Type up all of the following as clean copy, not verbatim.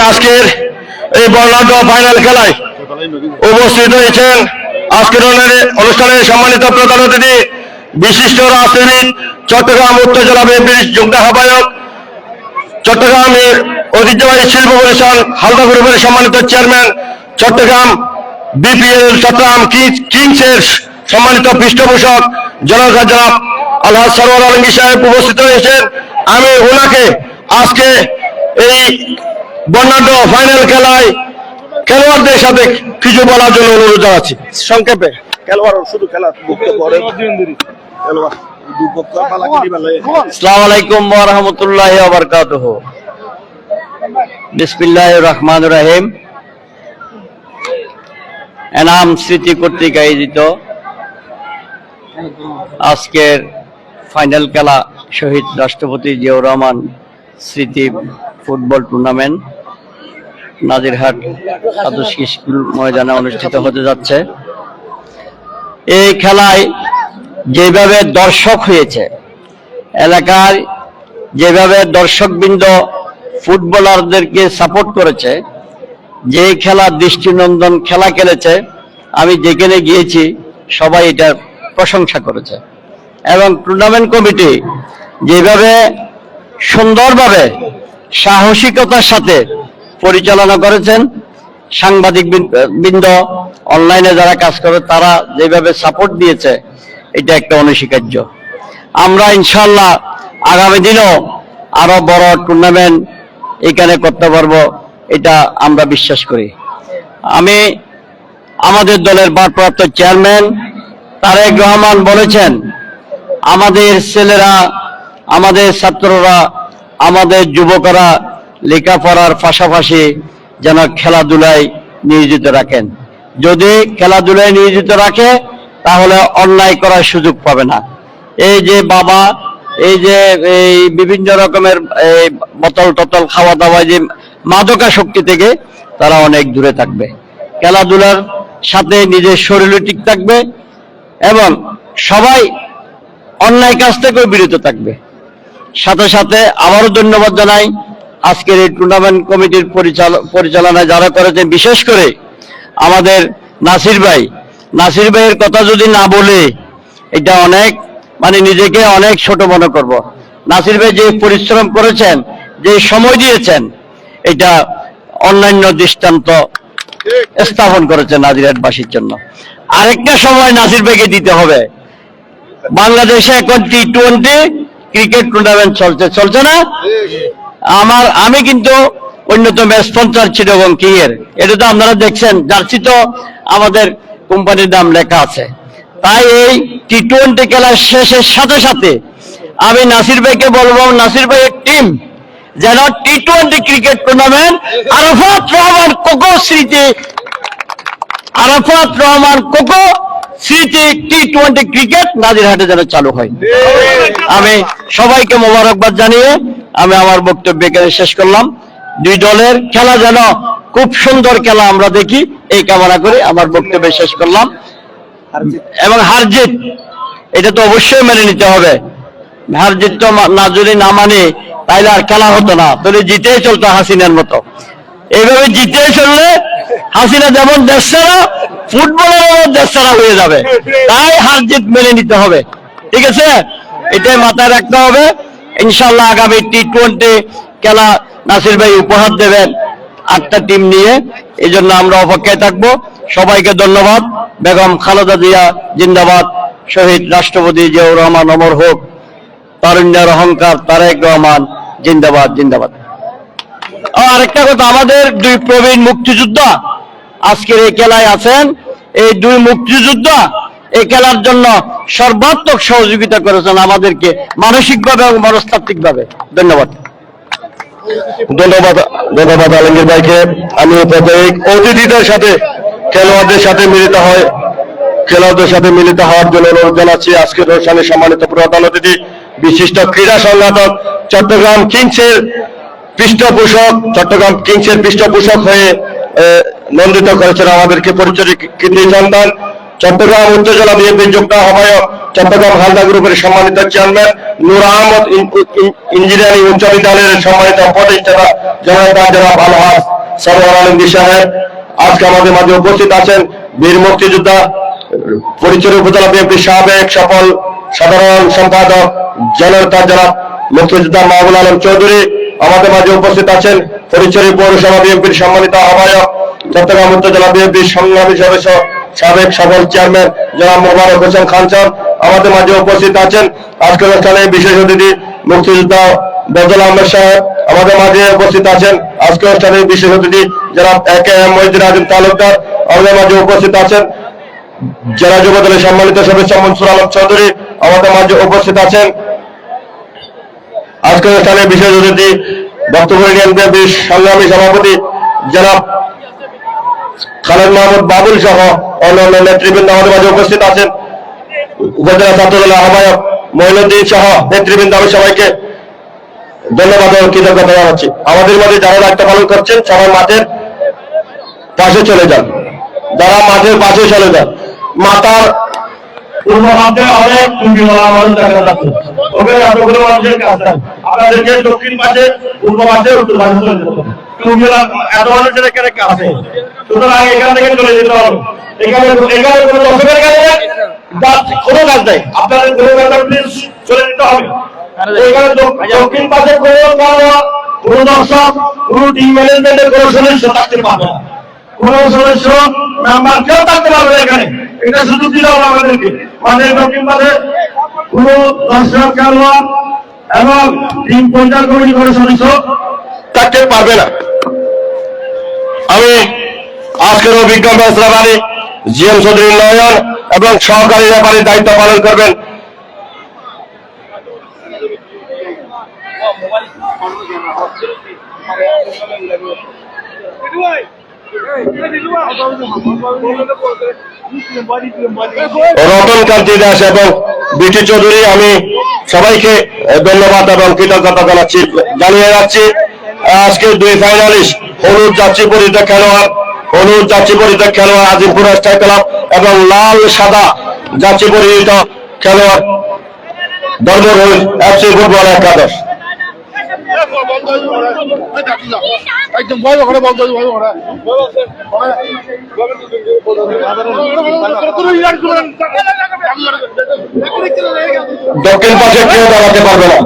আজকের এই বর্ণাঢ্য ফাইনাল খেলায় উপস্থিত হয়েছেন আজকের অনুষ্ঠানের সম্মানিত প্রধান অতিথি বিশিষ্ট রাজনীতিবিদ চট্টগ্রাম উত্তর জেলা বিএনপির যুগ্ম আহ্বায়ক চট্টগ্রামের ঐতিহ্যবাহী শিল্প প্রতিষ্ঠান হালদা গ্রুপের সম্মানিত চেয়ারম্যান চট্টগ্রাম বিপিএল চট্টগ্রাম কিংসের সম্মানিত পৃষ্ঠপোষক জনাব আলহাজ সরওয়ার আলমগীর সাহেব উপস্থিত হয়েছেন। আমি ওনাকে আজকে এই বর্ণাঢ্য ফাইনাল খেলায় খেলোয়াড়দের সাথে কিছু বলার জন্য অনুরোধ জানাচ্ছি। সংক্ষেপে খেলোয়াড় শুধু খেলা আসসালামু আলাইকুম ওয়া রাহমাতুল্লাহি ওয়া বারাকাতুহু। বিসমিল্লাহির রহমানির রহিম। এনাম স্মৃতি কর্তৃক আয়োজিত আজকের ফাইনাল খেলা শহীদ রাষ্ট্রপতি জিয়াউর রহমান স্মৃতি ফুটবল টুর্নামেন্ট নাজিরহাট আদর্শ স্কুল ময়দানে অনুষ্ঠিত হতে যাচ্ছে। এই খেলায় যেভাবে দর্শক হয়েছে, এলাকার যেভাবে দর্শকবৃন্দ ফুটবলারদেরকে সাপোর্ট করেছে, যে খেলা দৃষ্টিনন্দন খেলা খেলেছে, আমি যেখানে গিয়েছি সবাই এটার প্রশংসা করেছে। এবং টুর্নামেন্ট কমিটি যেভাবে সুন্দরভাবে সাহসিকতার সাথে পরিচালনা করেছেন, সাংবাদিক বৃন্দ অনলাইনে যারা কাজ করে তারা যেভাবে সাপোর্ট দিয়েছে, এটা একটা অনস্বীকার্য। আমরা ইনশাআল্লাহ আগামী দিনও আরো বড় টুর্নামেন্ট এখানে করতে পারবো, এটা আমরা বিশ্বাস করি। আমি আমাদের দলের ভারপ্রাপ্ত চেয়ারম্যান তারেক রহমান বলেছেন, আমাদের ছেলেরা, আমাদের ছাত্ররা, আমাদের যুবকরা লেখাপড়ার পাশাপাশি যেন খেলাধুলায় নিয়োজিত রাখেন। যদি খেলাধুলায় নিয়োজিত রাখে তাহলে অন্যায় করার সুযোগ পাবে না। এই যে বাবা, এই যে এই বিভিন্ন রকমের বোতল টতল খাওয়া দাওয়া, যে মাদকাসক্তি থেকে তারা অনেক দূরে থাকবে। খেলাধুলার সাথে নিজের শরীরও ঠিক থাকবে এবং সবাই অন্যায় কাজ থেকেও বিরত থাকবে। সাথে সাথে আবারও ধন্যবাদ জানাই আজকের এই টুর্নামেন্ট কমিটির পরিচালনা যারা করেছেন, বিশেষ করে আমাদের নাসির ভাইয়ের কথা যদি না বলে এটা অনেক নিজেকে অনেক ছোট মনে করব। নাসির ভাই যে পরিশ্রম করেছেন, যে সময় দিয়েছেন, এটা অন্যান্য দৃষ্টান্ত স্থাপন করেছেন নাজিরহাটবাসীর জন্য। আরেকটা সময় নাসির ভাইকে দিতে হবে। বাংলাদেশে এখন টি-20 ক্রিকেট টুর্নামেন্ট চলছে না? আমি কিন্তু অন্যতম স্পন্সর চিটাগং কিং এর, এটা তো আপনারা দেখছেন, জার্সি তো আমাদের কোম্পানির নাম লেখা আছে। তাই এই টি-20 খেলার শেষের সাথে সাথে আমি নাসির ভাইকে বলবো, নাসির ভাইয়ের টিম যেন টি-20 ক্রিকেট টুর্নামেন্ট আরাফাত রহমান কোকো স্মৃতি টি-20 ক্রিকেট নাজিরহাটে যেন চালু হয়। আমি সবাইকে মোবারকবাদ জানিয়ে আমি আমার বক্তব্য এখানে শেষ করলাম। দুই দলের খেলা যেন খুব সুন্দর খেলা আমরা দেখি, এই কামনা করে আমার বক্তব্য শেষ করলাম। এবং হার জিত এটা তো অবশ্যই মেনে নিতে হবে। হার জিত তো যদি না মানে তাইলে আর খেলা হতো না, তাহলে জিতেই চলতো হাসিনার মতো। এইভাবে জিতেই চললে হাসিনা যেমন দেশ ছাড়া, ফুটবলের দেশ ছাড়া হয়ে যাবে। তাই হার জিত মেনে নিতে হবে, ঠিক আছে? এটাই মাথায় রাখতে হবে। ইনশাল্লাহ আগামী টি-20 খেলা নাসির ভাই উপহার দেবেন 8টা টিম নিয়ে, এই জন্য আমরা অপেক্ষায় থাকবো। সবাইকে ধন্যবাদ। বেগম খালেদা জিয়া জিন্দাবাদ, শহীদ রাষ্ট্রপতি জিয়াউর রহমান অমর হোক, তারুণ্যের অহংকার তারেক রহমান জিন্দাবাদ জিন্দাবাদ। আরেকটা কথা, আমাদের 2 প্রবীণ মুক্তিযোদ্ধা আজকের এই খেলায় আছেন। এই 2 মুক্তিযোদ্ধা এই খেলার জন্য সর্বাত্মক সহযোগিতা করেছেন আমাদেরকে, মানসিকভাবে এবং মনস্তাত্ত্বিকভাবে। ধন্যবাদ আলমগীর ভাইকে। আমি অতিথিদের সাথে খেলোয়াড়দের সাথে মিলিত হওয়ার জন্য অনুরোধ জানাচ্ছি। আজকের অনুষ্ঠানে সম্মানিত প্রধান অতিথি বিশিষ্ট ক্রীড়া সংগঠক চট্টগ্রাম কিংসের পৃষ্ঠপোষক হয়ে নন্দিত করেছেন আমাদেরকে পরিচয় কৃতি সন্তান চট্টগ্রাম উত্তর জেলা বিএনপির যুগ্ম আহ্বায়ক, চট্টগ্রাম হালদা গ্রুপের সম্মানিত চেয়ারম্যান, নূর আহমদ ইঞ্জিনিয়ারিং উচ্চ বিদ্যালয়ের সম্মানিত প্রতিষ্ঠাতা জনাব আলহাজ সরওয়ার আলমগীর সাহেব। আজকে আমাদের মাঝে উপস্থিত আছেন বীর মুক্তিযোদ্ধা ফটিকছড়ি উপজেলা বিএনপির সাবেক সফল সাধারণ সম্পাদক জনতা জনাব মুক্তিযোদ্ধা মাহবুব আলম চৌধুরী। আমাদের মাঝে উপস্থিত আছেন ফটিকছড়ি পৌরসভা বিএনপির সম্মানিত আহ্বায়ক, চট্টগ্রাম উত্তর জেলা বিএনপির সংগ্রামী সদস্য সাবেক সফল চেয়ারম্যান জনাব মোবারক হোসেন খান সাহেব। আমাদের মাঝে উপস্থিত আছেন আজকের অনুষ্ঠানে বিশেষ অতিথি মুক্তিযোদ্ধা বজল আহমেদ সাহেব। আমাদের মাঝে উপস্থিত আছেন আজকের অনুষ্ঠানে বিশেষ অতিথি জনাব AKM মহিউদ্দিন আজিম তালুকদার। আমাদের মাঝে উপস্থিত আছেন জেলা যুব দলের সম্মানিত সদস্য মনসুর আলম চৌধুরী। আমাদের মাঝে উপস্থিত আছেন আজকের অনুষ্ঠানে বিশেষ অতিথি বক্তব্য ইউনিয়ন বিএনপির সংগ্রামী সভাপতি জনাব খালেদ মাহমুদ বাবুল সহ অন্যান্য নেতৃবৃন্দ। আমাদের মাঝে উপস্থিত আছেন উপজেলা ছাত্রদলের আহ্বায়ক মঈনুদ্দিন সহ নেতৃবৃন্দ। আমি সবাইকে ধন্যবাদ ও কৃতজ্ঞতা জানাচ্ছি। আমাদের মাঝে যারা দায়িত্ব পালন করছেন সবাই মাঠের পাশে চলে যান, যারা মাঠের পাশে চলে যান। মাতার পূর্ব মাঠে অনেক টুপিওয়ালা মানুষ দেখা যাচ্ছে, ওখানে এতগুলো মানুষের কাছে আপনাদেরকে দক্ষিণ পাশে, পূর্ব পাশে, উত্তর পাশে চলে যেতে হবে। টুপিওয়ালা এত মানুষের এখানে কাছে, সুতরাং এখান থেকে চলে যেতে হবে। এখানে কোনো দর্শকের কাছে কোনো কাজ নেই, আপনাদের কোনো কাজ প্লিজ চলে যেতে হবে। এখানে দক্ষিণ পাশে কোনো দর্শক, কোনো টিম ম্যানেজমেন্টের কোনো সদস্য থাকতে পারবে না, কোন সদস্য মেম্বার কেউ থাকতে পারবে না এখানে। এটা সুযোগ দিল আমাদেরকে। আমাদের দক্ষিণ পাশে কোন দর্শক, খেলোয়াড় এবং টিম পরিচালনা কমিটি কোনো সদস্য থাকতে পারবে না। আমি আজকের অভিজ্ঞ রেফারি জিএম চৌধুরী নয়ন এবং সহকারী রেফারির দায়িত্ব পালন করবেন রতন কান্তি দাস এবং বিটি চৌধুরী। আমি সবাইকে ধন্যবাদ এবং কৃতজ্ঞতা জানিয়ে যাচ্ছি। আজকে দুই ফাইনালিস্ট হলুদ যাত্রী পরিহিত খেলোয়াড় আজিমপুর স্টার ক্লাব এবং লাল সাদা যাত্রী পরিহিত খেলোয়াড় ধর্মরোজ FC ফুটবল একাদশ। একদম ভয় করে বলতে দক্ষিণ পাশে কেউ দাঁড়াতে পারবে না,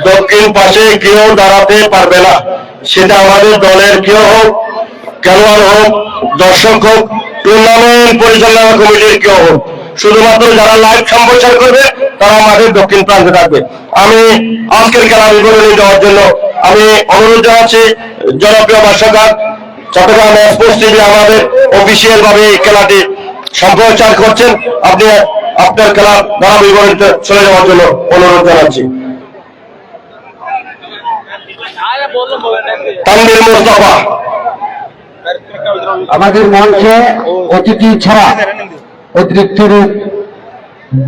দক্ষিণ পাশে কেউ দাঁড়াতে পারবে না। সেটা আমাদের দলের কেউ হোক, খেলোয়াড় হোক, দর্শক হোক, টুর্নামেন্ট পরিচালনা কমিটির কেউ হোক, শুধুমাত্র যারা লাইভ সম্প্রচার করবে তারা মাঠের দক্ষিণ প্রান্তে থাকবে। আমি আজকের খেলা বিবরণী দেওয়ার জন্য আমি অনুরোধ জানাচ্ছি জনপ্রিয় ভাষ্যকার চট্টগ্রাম স্পোর্টস টিভি আমাদের অফিসিয়াল ভাবে এই খেলাটি সম্প্রচার করছেন। আপনি আপনার খেলা ধারা বিবরণীতে চলে যাওয়ার জন্য অনুরোধ জানাচ্ছি। তানভীর মুস্তাফা আমাদের মঞ্চে অতিথি ছাড়া অতিরিক্ত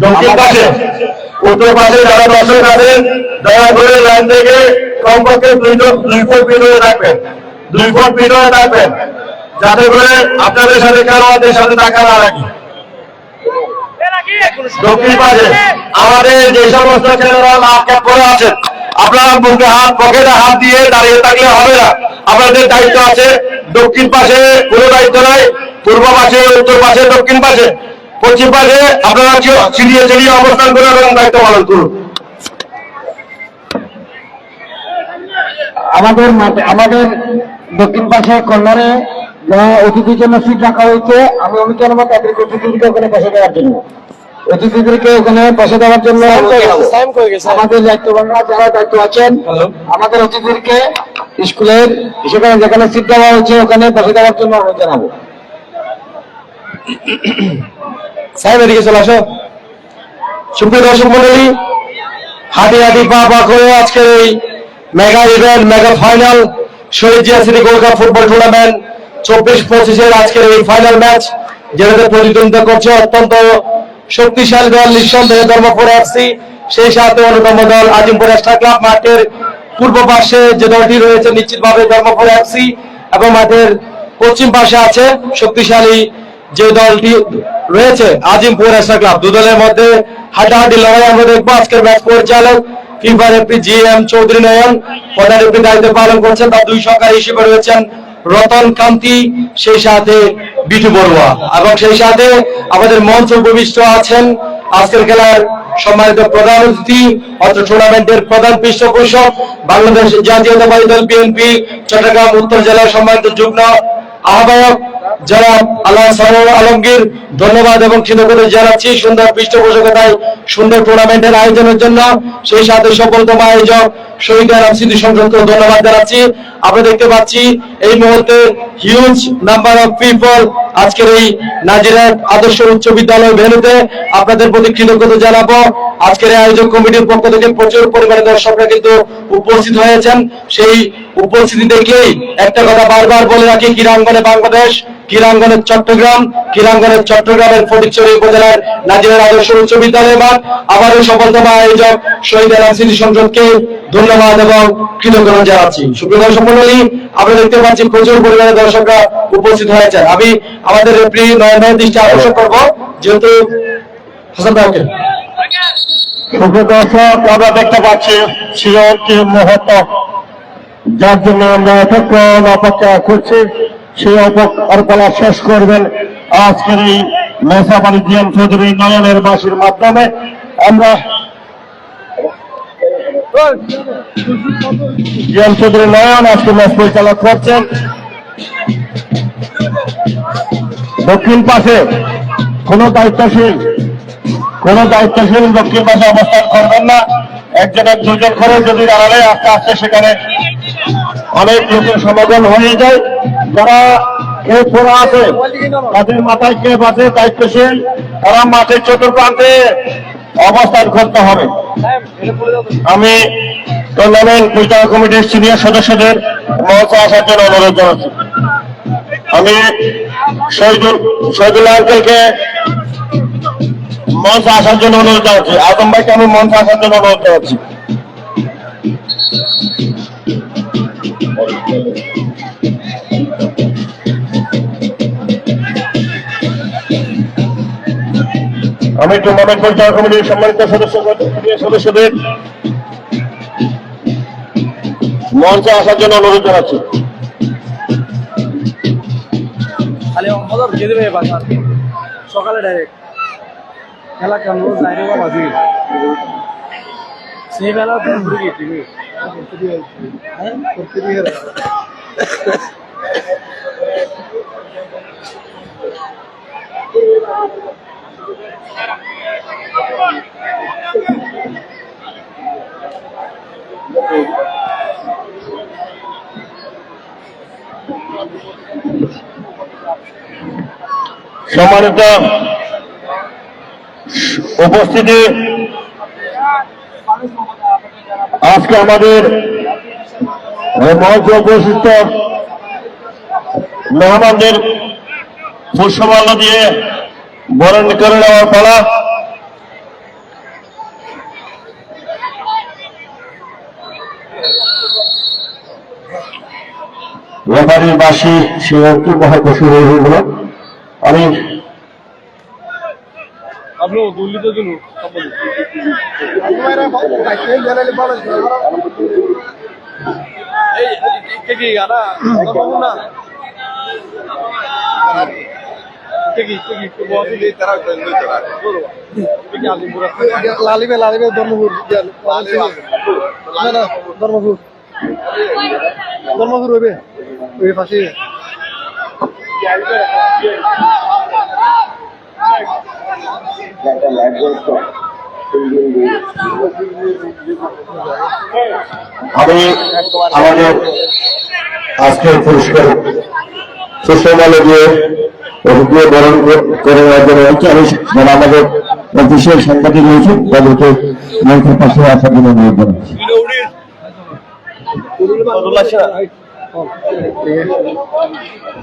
দক্ষিণ পাশে, উত্তর পাশে যারা দর্শক আছেন দয়া করে লাইন থেকে কমপক্ষে 2 ফুট ভিতরে রাখবেন, 2 ফুট ভিতরে রাখবেন, যাতে করে আপনাদের সাথে খেলোয়াড়দের সাথে টাকা না রাখি। দক্ষিণ পাশে আমাদের যে সমস্ত খেলোয়াড়রা লাভ ক্যাপ করে আছেন, আপনারা বুকে হাত, পকেটে হাত দিয়ে দাঁড়িয়ে থাকলে হবে না। আপনাদের দায়িত্ব আছে। দক্ষিণ পাশে কোনো দায়িত্ব নাই, পূর্ব পাশে, উত্তর পাশে, দক্ষিণ পাশে, পশ্চিম পাশে আপনারা চিড়িয়ে চিড়িয়ে অবস্থান করে এবং দায়িত্ব পালন করুন। আমাদের দক্ষিণ পাশে কর্নারে অতিথির জন্য সিট রাখা হয়েছে। আমি অনুমতি মতো অতিথিদেরকে ওখানে বসে দেওয়ার জন্য আমাদের দায়িত্ববানরা যারা দায়িত্ব আছেন আমাদের অতিথিদেরকে স্কুলের সেখানে যেখানে সিট দেওয়া হয়েছে ওখানে বসে দেওয়ার জন্য অনুরোধ জানাবো। সাহেব এদিকে চলে আসো। সুপ্রিয় দর্শক মন্ডলী, হাঁটি হাঁটি পা পা করে আজকের এই mega event, mega final Shaheed Zia city gold cup football tournament 24-25 আজকের এই ফাইনাল ম্যাচ, যেটাতে প্রতিদ্বন্দ্বিতা করছে অত্যন্ত শক্তিশালী দল নিঃসন্দেহে ধর্মপুর FC, সেই সাথে অন্যতম দল আজিমপুর স্টার ক্লাব। মাঠের পূর্ব পাশে যে দলটি রয়েছে নিশ্চিতভাবে ধর্মপুর FC এবং মাঠের পশ্চিম পাশে আছে শক্তিশালী যে দলটি রয়েছে আজিমপুর স্টার ক্লাব। দু দলের মধ্যে হাড্ডাহাড্ডি লড়াই আমরা দেখবো। আজকের ম্যাচ পরিচালক ফিফা রেফারি GM চৌধুরী নয়ন, প্রধান রেফারি দায়িত্ব পালন করছেন। তার 2 সহকারী হিসেবে রয়েছেন রতন কান্তি, সেই সাথে বিটু বড়ুয়া, এবং সেই সাথে আমাদের মঞ্চ উপবিষ্ট আছেন আজকের খেলার সম্মানিত প্রধান অতিথি, অত্র টুর্নামেন্টের প্রধান পৃষ্ঠপোষক, বাংলাদেশ জাতীয়তাবাদী দল বিএনপি চট্টগ্রাম উত্তর জেলার সম্মানিত যুগ্ম আহ্বায়ক জনাব আল্লাহ সরোয়ার আলমগীর, ধন্যবাদ এবং কৃতজ্ঞতা জানাচ্ছি সুন্দর পৃষ্ঠপোষকতায় সুন্দর টুর্নামেন্টের আয়োজনের জন্য। সেই সাথে সফলতম আয়োজক শহীদ আরাম স্মৃতি সংসদকে ধন্যবাদ জানাচ্ছি। আমরা দেখতে পাচ্ছি এই মুহূর্তে হিউজ নাম্বার অফ পিপল আজকের এই নাজিরহাট আদর্শ উচ্চ বিদ্যালয় ভেন্যুতে। আপনাদের প্রতি কৃতজ্ঞতা জানাবো। আজকের এই আয়োজক কমিটির পক্ষ থেকে প্রচুর পরিমাণে দর্শকরা কিন্তু উপস্থিত হয়েছেন। সেই উপস্থিতি দেখলেই একটা কথা বারবার বলে রাখি, ক্রীড়াঙ্গনে বাংলাদেশ, ক্রীড়াঙ্গনে চট্টগ্রাম, ক্রীড়াঙ্গনের চট্টগ্রামের ফটিকছড়ি উপজেলার নাজিরহাট আদর্শ উচ্চ বিদ্যালয় মাঠ। আবারও সফলতম আয়োজক শহীদ আরাম স্মৃতি সংসদকে ধন্যবাদ এবং কৃতজ্ঞতা জানাচ্ছি। সুপ্রিয় দর্শক মণ্ডলী, আমরা দেখতে পাচ্ছি প্রচুর পরিমাণে দর্শকরা উপস্থিত হয়েছেন। আমি আমাদের রেফারি নয়ন ভাইয়ের দৃষ্টি আকর্ষণ করবো, যেহেতু হাসান ভাইকে। সুপ্রিয় দর্শক, আমরা দেখতে পাচ্ছি শিরোহী মুহূর্ত, যার জন্য আমরা এতক্ষণ অপেক্ষা করছি। সেই অপেক্ষা শেষ করবেন আজকের এই মেসাবাড়ি জিএম চৌধুরী নয়নের বাসির মাধ্যমে। আমরা জিএম চৌধুরী নয়ন আজকে ম্যাচ পরিচালনা করছেন। দক্ষিণ পাশে কোন দায়িত্বশীল দক্ষিণ পাশে অবস্থান করবেন না। একজনের দুজন করে যদি দাঁড়ালে আস্তে আস্তে সেখানে অনেক লোকের সমাগম হয়ে যায়। যারা কেউ পড়া আছে তাদের মাথায় কে বাঁচে দায়িত্বশীল, তারা মাঠের চতুর্প্রান্তে অবস্থান করতে হবে। আমি টুর্নামেন্ট পরিচালনা কমিটির সিনিয়র সদস্যদের মঞ্চে আসার জন্য অনুরোধ জানাচ্ছি। আমি শহীদুল আঙ্কেলকে মঞ্চে আসার জন্য অনুরোধ জানাচ্ছি। আজম ভাইকে আমি মঞ্চে আসার জন্য অনুরোধ জানাচ্ছি। আমি টুর্নামেন্ট পরিচালনা কমিটির সম্মানিত সদস্যদের মঞ্চে আসার জন্য অনুরোধ জানাচ্ছি। সকালে ডাইরেক্ট খেলা কেমন যাইরে বাজি সেই বেলা ঘুরে গেছি সম্মানিত উপস্থিতি, আজকে আমাদের মঞ্চে উপস্থিত মেহমানদের পুষ্পমাল্য দিয়ে বরণ করে নেওয়ার পালা। রেফারির বাসী সে অন্তিমভাবে বসে হয়ে গেল। আমি আপনি দুর্নীতির জন্য লালিবে ধর্মপুর ধর্মপুর হইবে ওই পাশে আমি আমাদের আজকের পুরস্কার পুষ্পমাল্য দিয়ে বরণ করে নেওয়ার জন্য আমি আমাদের অফিসিয়াল সাংবাদিক রয়েছে তাদেরকে মঞ্চের পাশে আসার জন্য অনুরোধ জানাচ্ছি।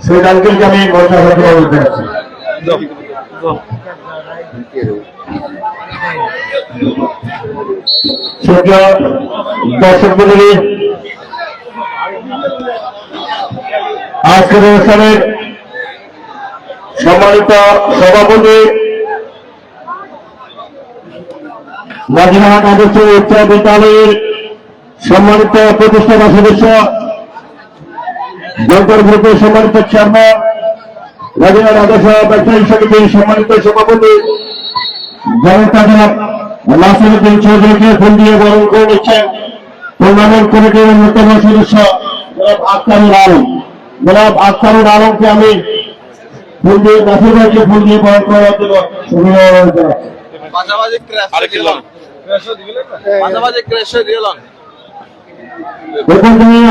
সেই আঙ্কেলকে আমি মঞ্চে আসার জন্য অনুরোধ জানাচ্ছি। দর্শক মণ্ডলী, আজকের অনুষ্ঠানের সম্মানিত সভাপতি নাজিরহাট আদর্শ উচ্চ বিদ্যালয়ের সম্মানিত প্রতিষ্ঠাতা সদস্য জলপাই গ্রুপের সম্মানিত চেয়ারম্যান, রাজিয়া রাজা ব্যবসায়ী সমিতির সম্মানিত সভাপতি জনতা জনাব নাসিরউদ্দিন চৌধুরীকে ফুল দিয়ে বরণ করে নিচ্ছেন টুর্নামেন্ট কমিটির অন্যতম সদস্য জনাব আখতারুল আলম। জনাব আখতারুল আলমকে আমি ফুল দিয়ে নাসির ভাইকে ফুল দিয়ে বরণ করার জন্য অভিনন্দন জানাচ্ছি।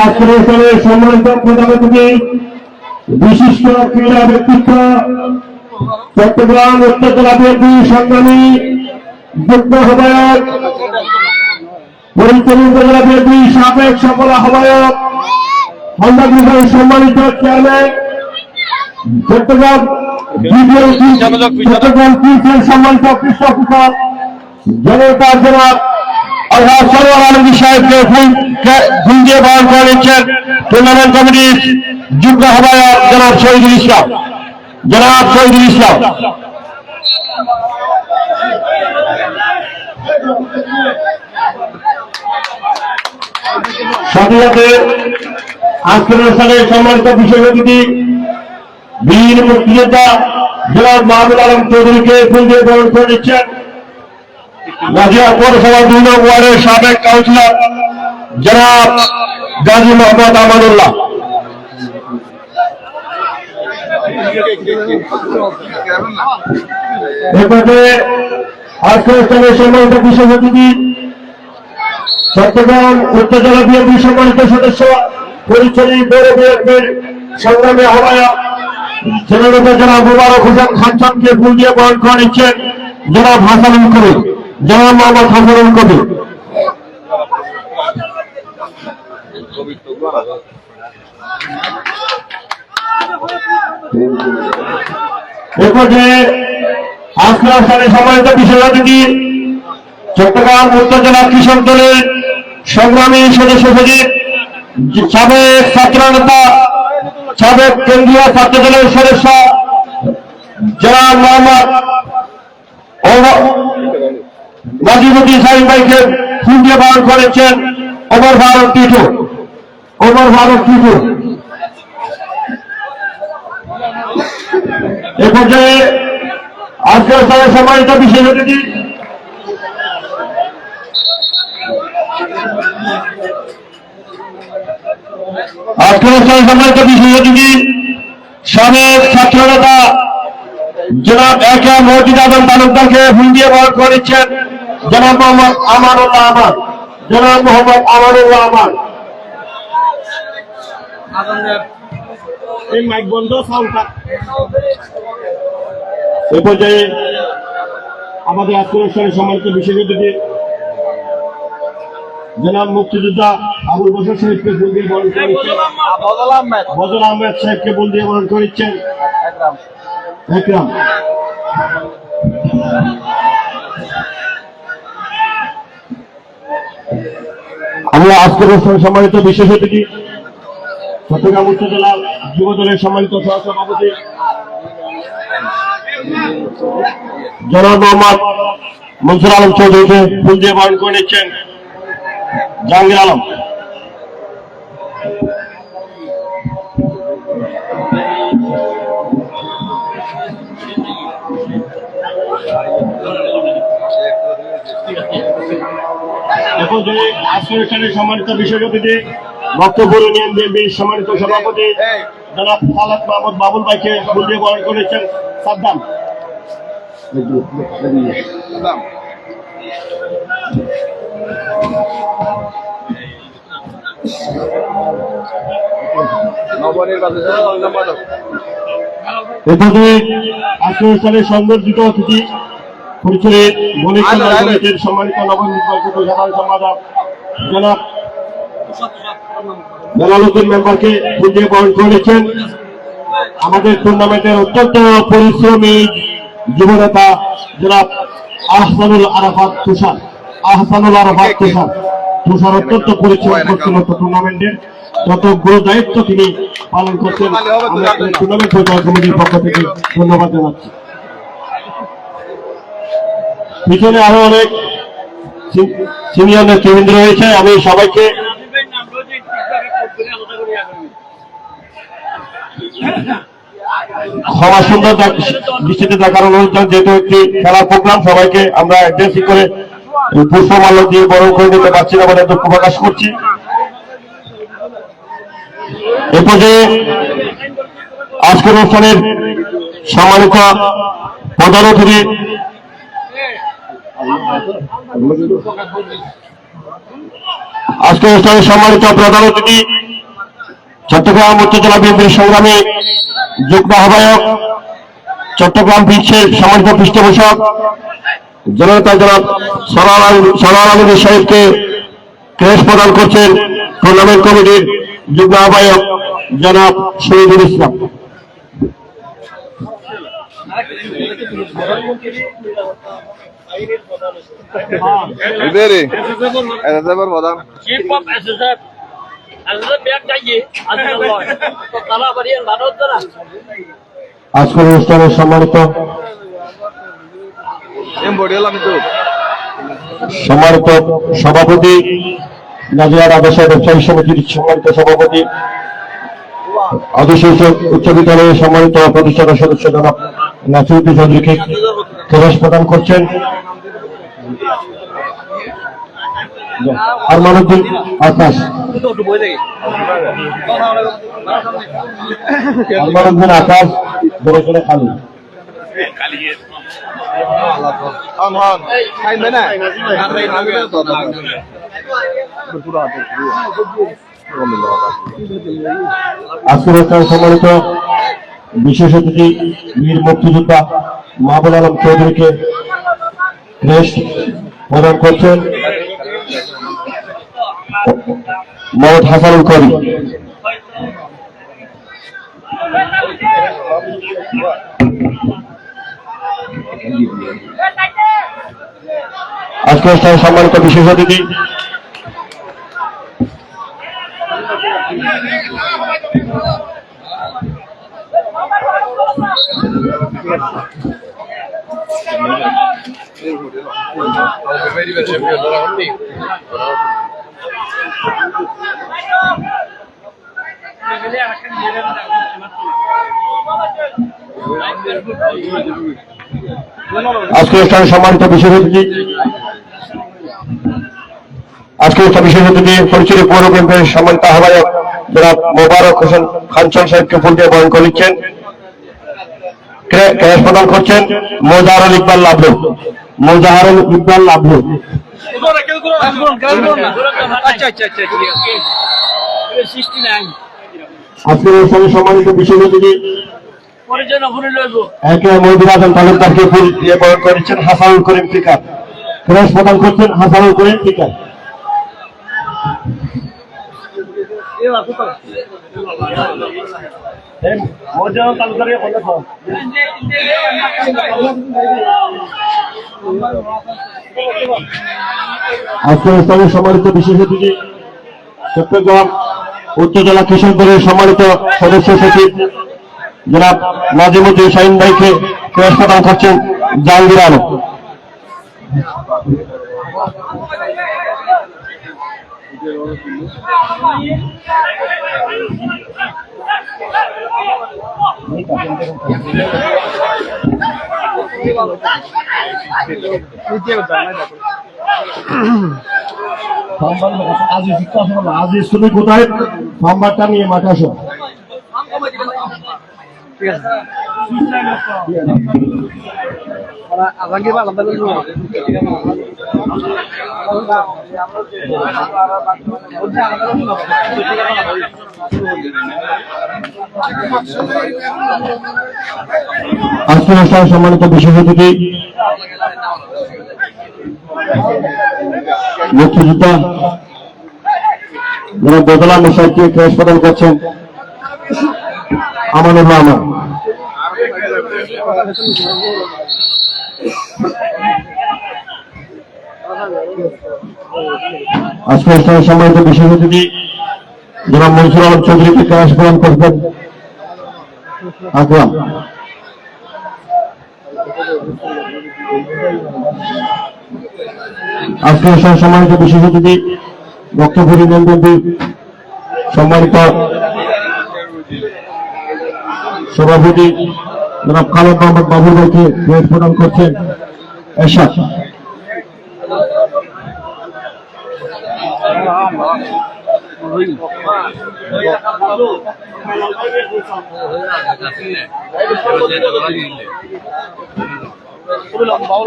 আজকের অনুষ্ঠানে সম্মানিত প্রধান অতিথি বিশিষ্ট ক্রীড়া ব্যক্তিত্ব চট্টগ্রাম উত্তর জেলা বিএনপি সংগ্রামী যুগ্ম আহ্বায়ক, ফরিদপুর উপজেলা বিএনপি সাবেক সফল আহ্বায়ক, হালদা বিভাগের সম্মানিত চেয়ারম্যান, চট্টগ্রাম পিসের সম্মানিত কৃষ্ণ অফিসার জনতা জনাব আলহাজ সরওয়ার আলমী সাহেবকে ফুল দিয়ে বরণ করে নিচ্ছেন টুর্নামেন্ট কমিটির যুগ্ম আহ্বায়ক জনাব শহীদুল ইসলাম। সাথে সাথে আজকের অনুষ্ঠানে সম্মানিত বিশেষ অতিথি বীর মুক্তিযোদ্ধা জনাব মাহমুদ আলম চৌধুরীকে ফুল দিয়ে বরণ করে নিচ্ছেন রাজিয়া পৌরসভা 2 নং ওয়ার্ডের সাবেক কাউন্সিলর জনাব গাজী মোহাম্মদ আমানুল্লাহ। এরপরে আজকের অনুষ্ঠানে সম্মানিত বিশেষ অতিথি চট্টগ্রাম উত্তর জেলা বিএনপি সম্মানিত সদস্য, পরিচয়ী পৌর বিএনপির সংগ্রামী আহ্বায়ক জননেতা জনাব মুবারক হোসেন খানকে ফুল দিয়ে বরণ করে নিচ্ছেন জনাব হাসানুল কবির, জনাব মোহাম্মদ হাসানুল কবির। এরপরে আজকের অনুষ্ঠানে সম্মানিত বিশেষ অতিথি চট্টগ্রাম উত্তর জেলা কৃষক দলের সংগ্রামী সদস্য সচিব, সাবেক ছাত্র নেতা, সাবেক কেন্দ্রীয় ছাত্র দলের সদস্য জনাব মোহাম্মদ নাজিমুদ্দিন সাহিব ভাইকে ফুল দিয়ে বরণ করেছেন ওমর ফারুক টিটু। এ পর্যায়ে আজকের অনুষ্ঠানে সম্মানিত বিশেষ অতিথি সাবেক ছাত্র নেতা জনাব একে মসজিদ আজম তালুকদারকে ফুল দিয়ে বরণ করেছেন জনাব মোহাম্মদ আমানুল্লাহ আমান। মাইক বন্ধ, সাউন্ড। এই পর্যায়ে আমাদের আজকের অনুষ্ঠানে সম্মানিত বিশেষ অতিথি জনাব মুক্তিযোদ্ধা আবুল বশর সাহেবকে ফুল দিয়ে বরণ করেছেন, ফজল আহমেদ সাহেবকে ফুল দিয়ে বরণ করেছেন একরাম। আমরা আজকের অনুষ্ঠানে সম্মানিত বিশেষ অতিথি চট্টগ্রাম উত্তর জেলা যুব দলের সম্মানিত সহসভাপতি জনাব মোহাম্মদ মনসুর আলম চৌধুরীকে ফুল দিয়ে বরণ করে নিচ্ছেন জাহাঙ্গীর আলম। এখন যে আজকের অনুষ্ঠানে সম্মানিত বিশেষ অতিথি বক্তব্য ইউনিয়ন বিএনপির সম্মানিত সভাপতি জনাব খালেদ মাহমুদ বাবুল ভাইকে ফুল দিয়ে বরণ করেছেন সাদ্দাম। এরপরে আজকের অনুষ্ঠানে সংবর্ধিত অতিথি পরিচয়ে মনির সম্মানিত নবনির্বাচিত সাধারণ সম্পাদক জনাব জালালউদ্দিন মেম্বারকে ফুল দিয়ে বরণ করেছেন আমাদের টুর্নামেন্টের অত্যন্ত পরিশ্রমী যুবনেতা জনাব আহসানুল আরাফাত তুষার। তুষার অত্যন্ত পরিশ্রম করছেন টুর্নামেন্টের, যত গুরু দায়িত্ব তিনি পালন করছেন। আমরা টুর্নামেন্ট পরিচালনা কমিটির পক্ষ থেকে ধন্যবাদ জানাচ্ছি। পিছনে আরো অনেক সিনিয়র নেতৃবৃন্দ রয়েছে, আমি সবাইকে সবার সুন্দর দৃষ্টিতে দেখার অনুরোধ, যেহেতু একটি খেলার প্রোগ্রাম, সবাইকে আমরা বেশি করে পুষ্পমাল্য দিয়ে বরণ করে নিতে পারছি না বলে দুঃখ প্রকাশ করছি। এ পর্যায়ে আজকের অনুষ্ঠানের সম্মানিত প্রধান অতিথি আজকের অনুষ্ঠানের সম্মানিত প্রধান অতিথি চট্টগ্রাম উত্তর জেলা বিএনপির সংগ্রামী যুগ্ম আহ্বায়ক, চট্টগ্রাম বিশ্বের সম্মানিত পৃষ্ঠপোষক জনতা জনাব সরওয়ার আলী সাহেবকে ক্রেস্ট প্রদান করছেন টুর্নামেন্ট কমিটির যুগ্ম আহ্বায়ক জনাব শহীদুল ইসলাম। আজকের অনুষ্ঠানের সম্মানিত সভাপতি, নাজিয়ার আদর্শ ব্যবসায়ী সমিতির সম্মানিত সভাপতি, আদর্শ উচ্চ বিদ্যালয়ের সম্মানিত প্রতিষ্ঠাতা সদস্য জনাব নাসিরুদ্দিন চৌধুরীকে ক্রেস্ট প্রদান করছেন আরমানুদ্দিন আকাশ। আরমানুদ্দিন আকাশ বলে করে খালি আজকের অনুষ্ঠানে সম্মানিত বিশেষ অতিথি বীর মুক্তিযোদ্ধা মাহবুব আলম চৌধুরীকে ক্রেস্ট প্রদান করছেন মোহাম্মদ হাসানুল করিম। আজকের অনুষ্ঠানে সম্মানিত বিশেষ অতিথি আজকের অনুষ্ঠানে সম্মানিত বিশেষ অতিথি পরিচয় পৌর বিএনপির সম্মানিত আহ্বায়ক জনাব মোবারক হোসেন খানচল সাহেবকে ফুল দিয়ে বরণ করেছেন, ক্রেস্ট প্রদান করছেন মোজাহারুল ইকবাল লাভলু। আজকের অনুষ্ঠানে সম্মানিত বিশেষ অতিথি একে মহিদুল আজম তালুকদারকে ফুল দিয়ে বরণ করেছেন হাসানুল করিম টিকা, ক্রেস্ট প্রদান করছেন হাসানুল করিম টিকা। আজকের অনুষ্ঠানে সম্মানিত বিশেষ অতিথি চট্টগ্রাম উত্তর জেলা কৃষক দলের সম্মানিত সদস্য সচিব জনাব নাজিমুদ্দিন শাহিন ভাইকে ক্রেস্ট প্রদান করছেন জাহাঙ্গীর আলম। আজিজ তুমি কোথায়? নাম্বারটা নিয়ে মাঠে আসো। আজকের অনুষ্ঠানে সম্মানিত বিশেষ অতিথি মুক্তিযোদ্ধা যারা দোতলা মুসাইদকে ক্রেস্ট প্রদান করছেন আমানুর রহমান। আজকের অনুষ্ঠানে সম্মানিত বিশেষ অতিথি যারা মনসুর আলম চৌধুরীকে ক্রেস্ট প্রদান করবেন আকরাম। আজকের অনুষ্ঠানে সম্মানিত বিশেষ অতিথি বক্তব্য দিবেন সম্মানিত সভাপতি জনাব খালেদ মোহাম্মদ বাবুর ভাইকে ক্রেডিট প্রদান করছেন এরশাদ।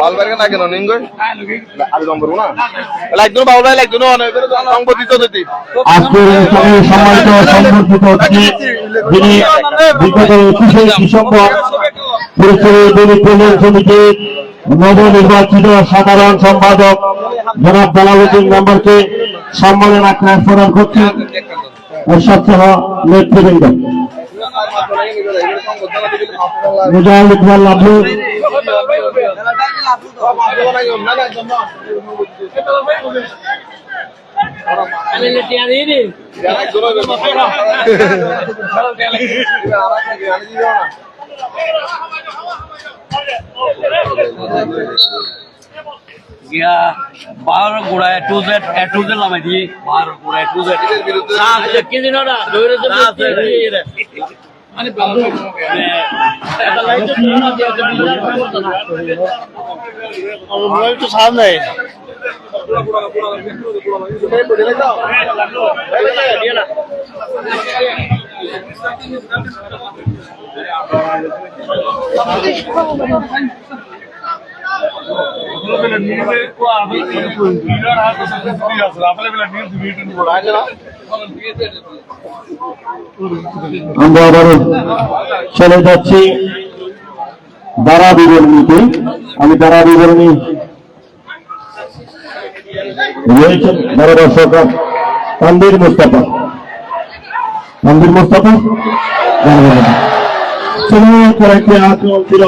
বালবার্গে না কেন নিঙ্গ আর দম করব না লাগদো বাউলাই লাগদো না সংবর্ধিত দিতে আজকের অনুষ্ঠানে সম্মানিত সংবর্ধিত অতিথি যিনি বিগত 21 ডিসেম্বর ফরিদপুরের দলিত কল্যাণ সমিতির নবনির্বাচিত সাধারণ সম্পাদক জনাব জালালউদ্দিন মেম্বারকে সম্মানের আখ্যান প্রদান করছেন এরশাদ সহ নেতৃবৃন্দ। মুজাহিদ ইকবাল লাভলু গিয়া 12 গোড়ায় টু জেড নামে দিয়ে 12 গোড়ায় টু জেড কি দিন ওটা মানে একটু সামনে আমরা আবারও চলে যাচ্ছি দ্বারা বিবরণীতে। আমি দ্বারা বিবরণী রয়েছেন বড় দর্শক তানভীর মুস্তাফা। কয়েকটি আক্রমণ ছিল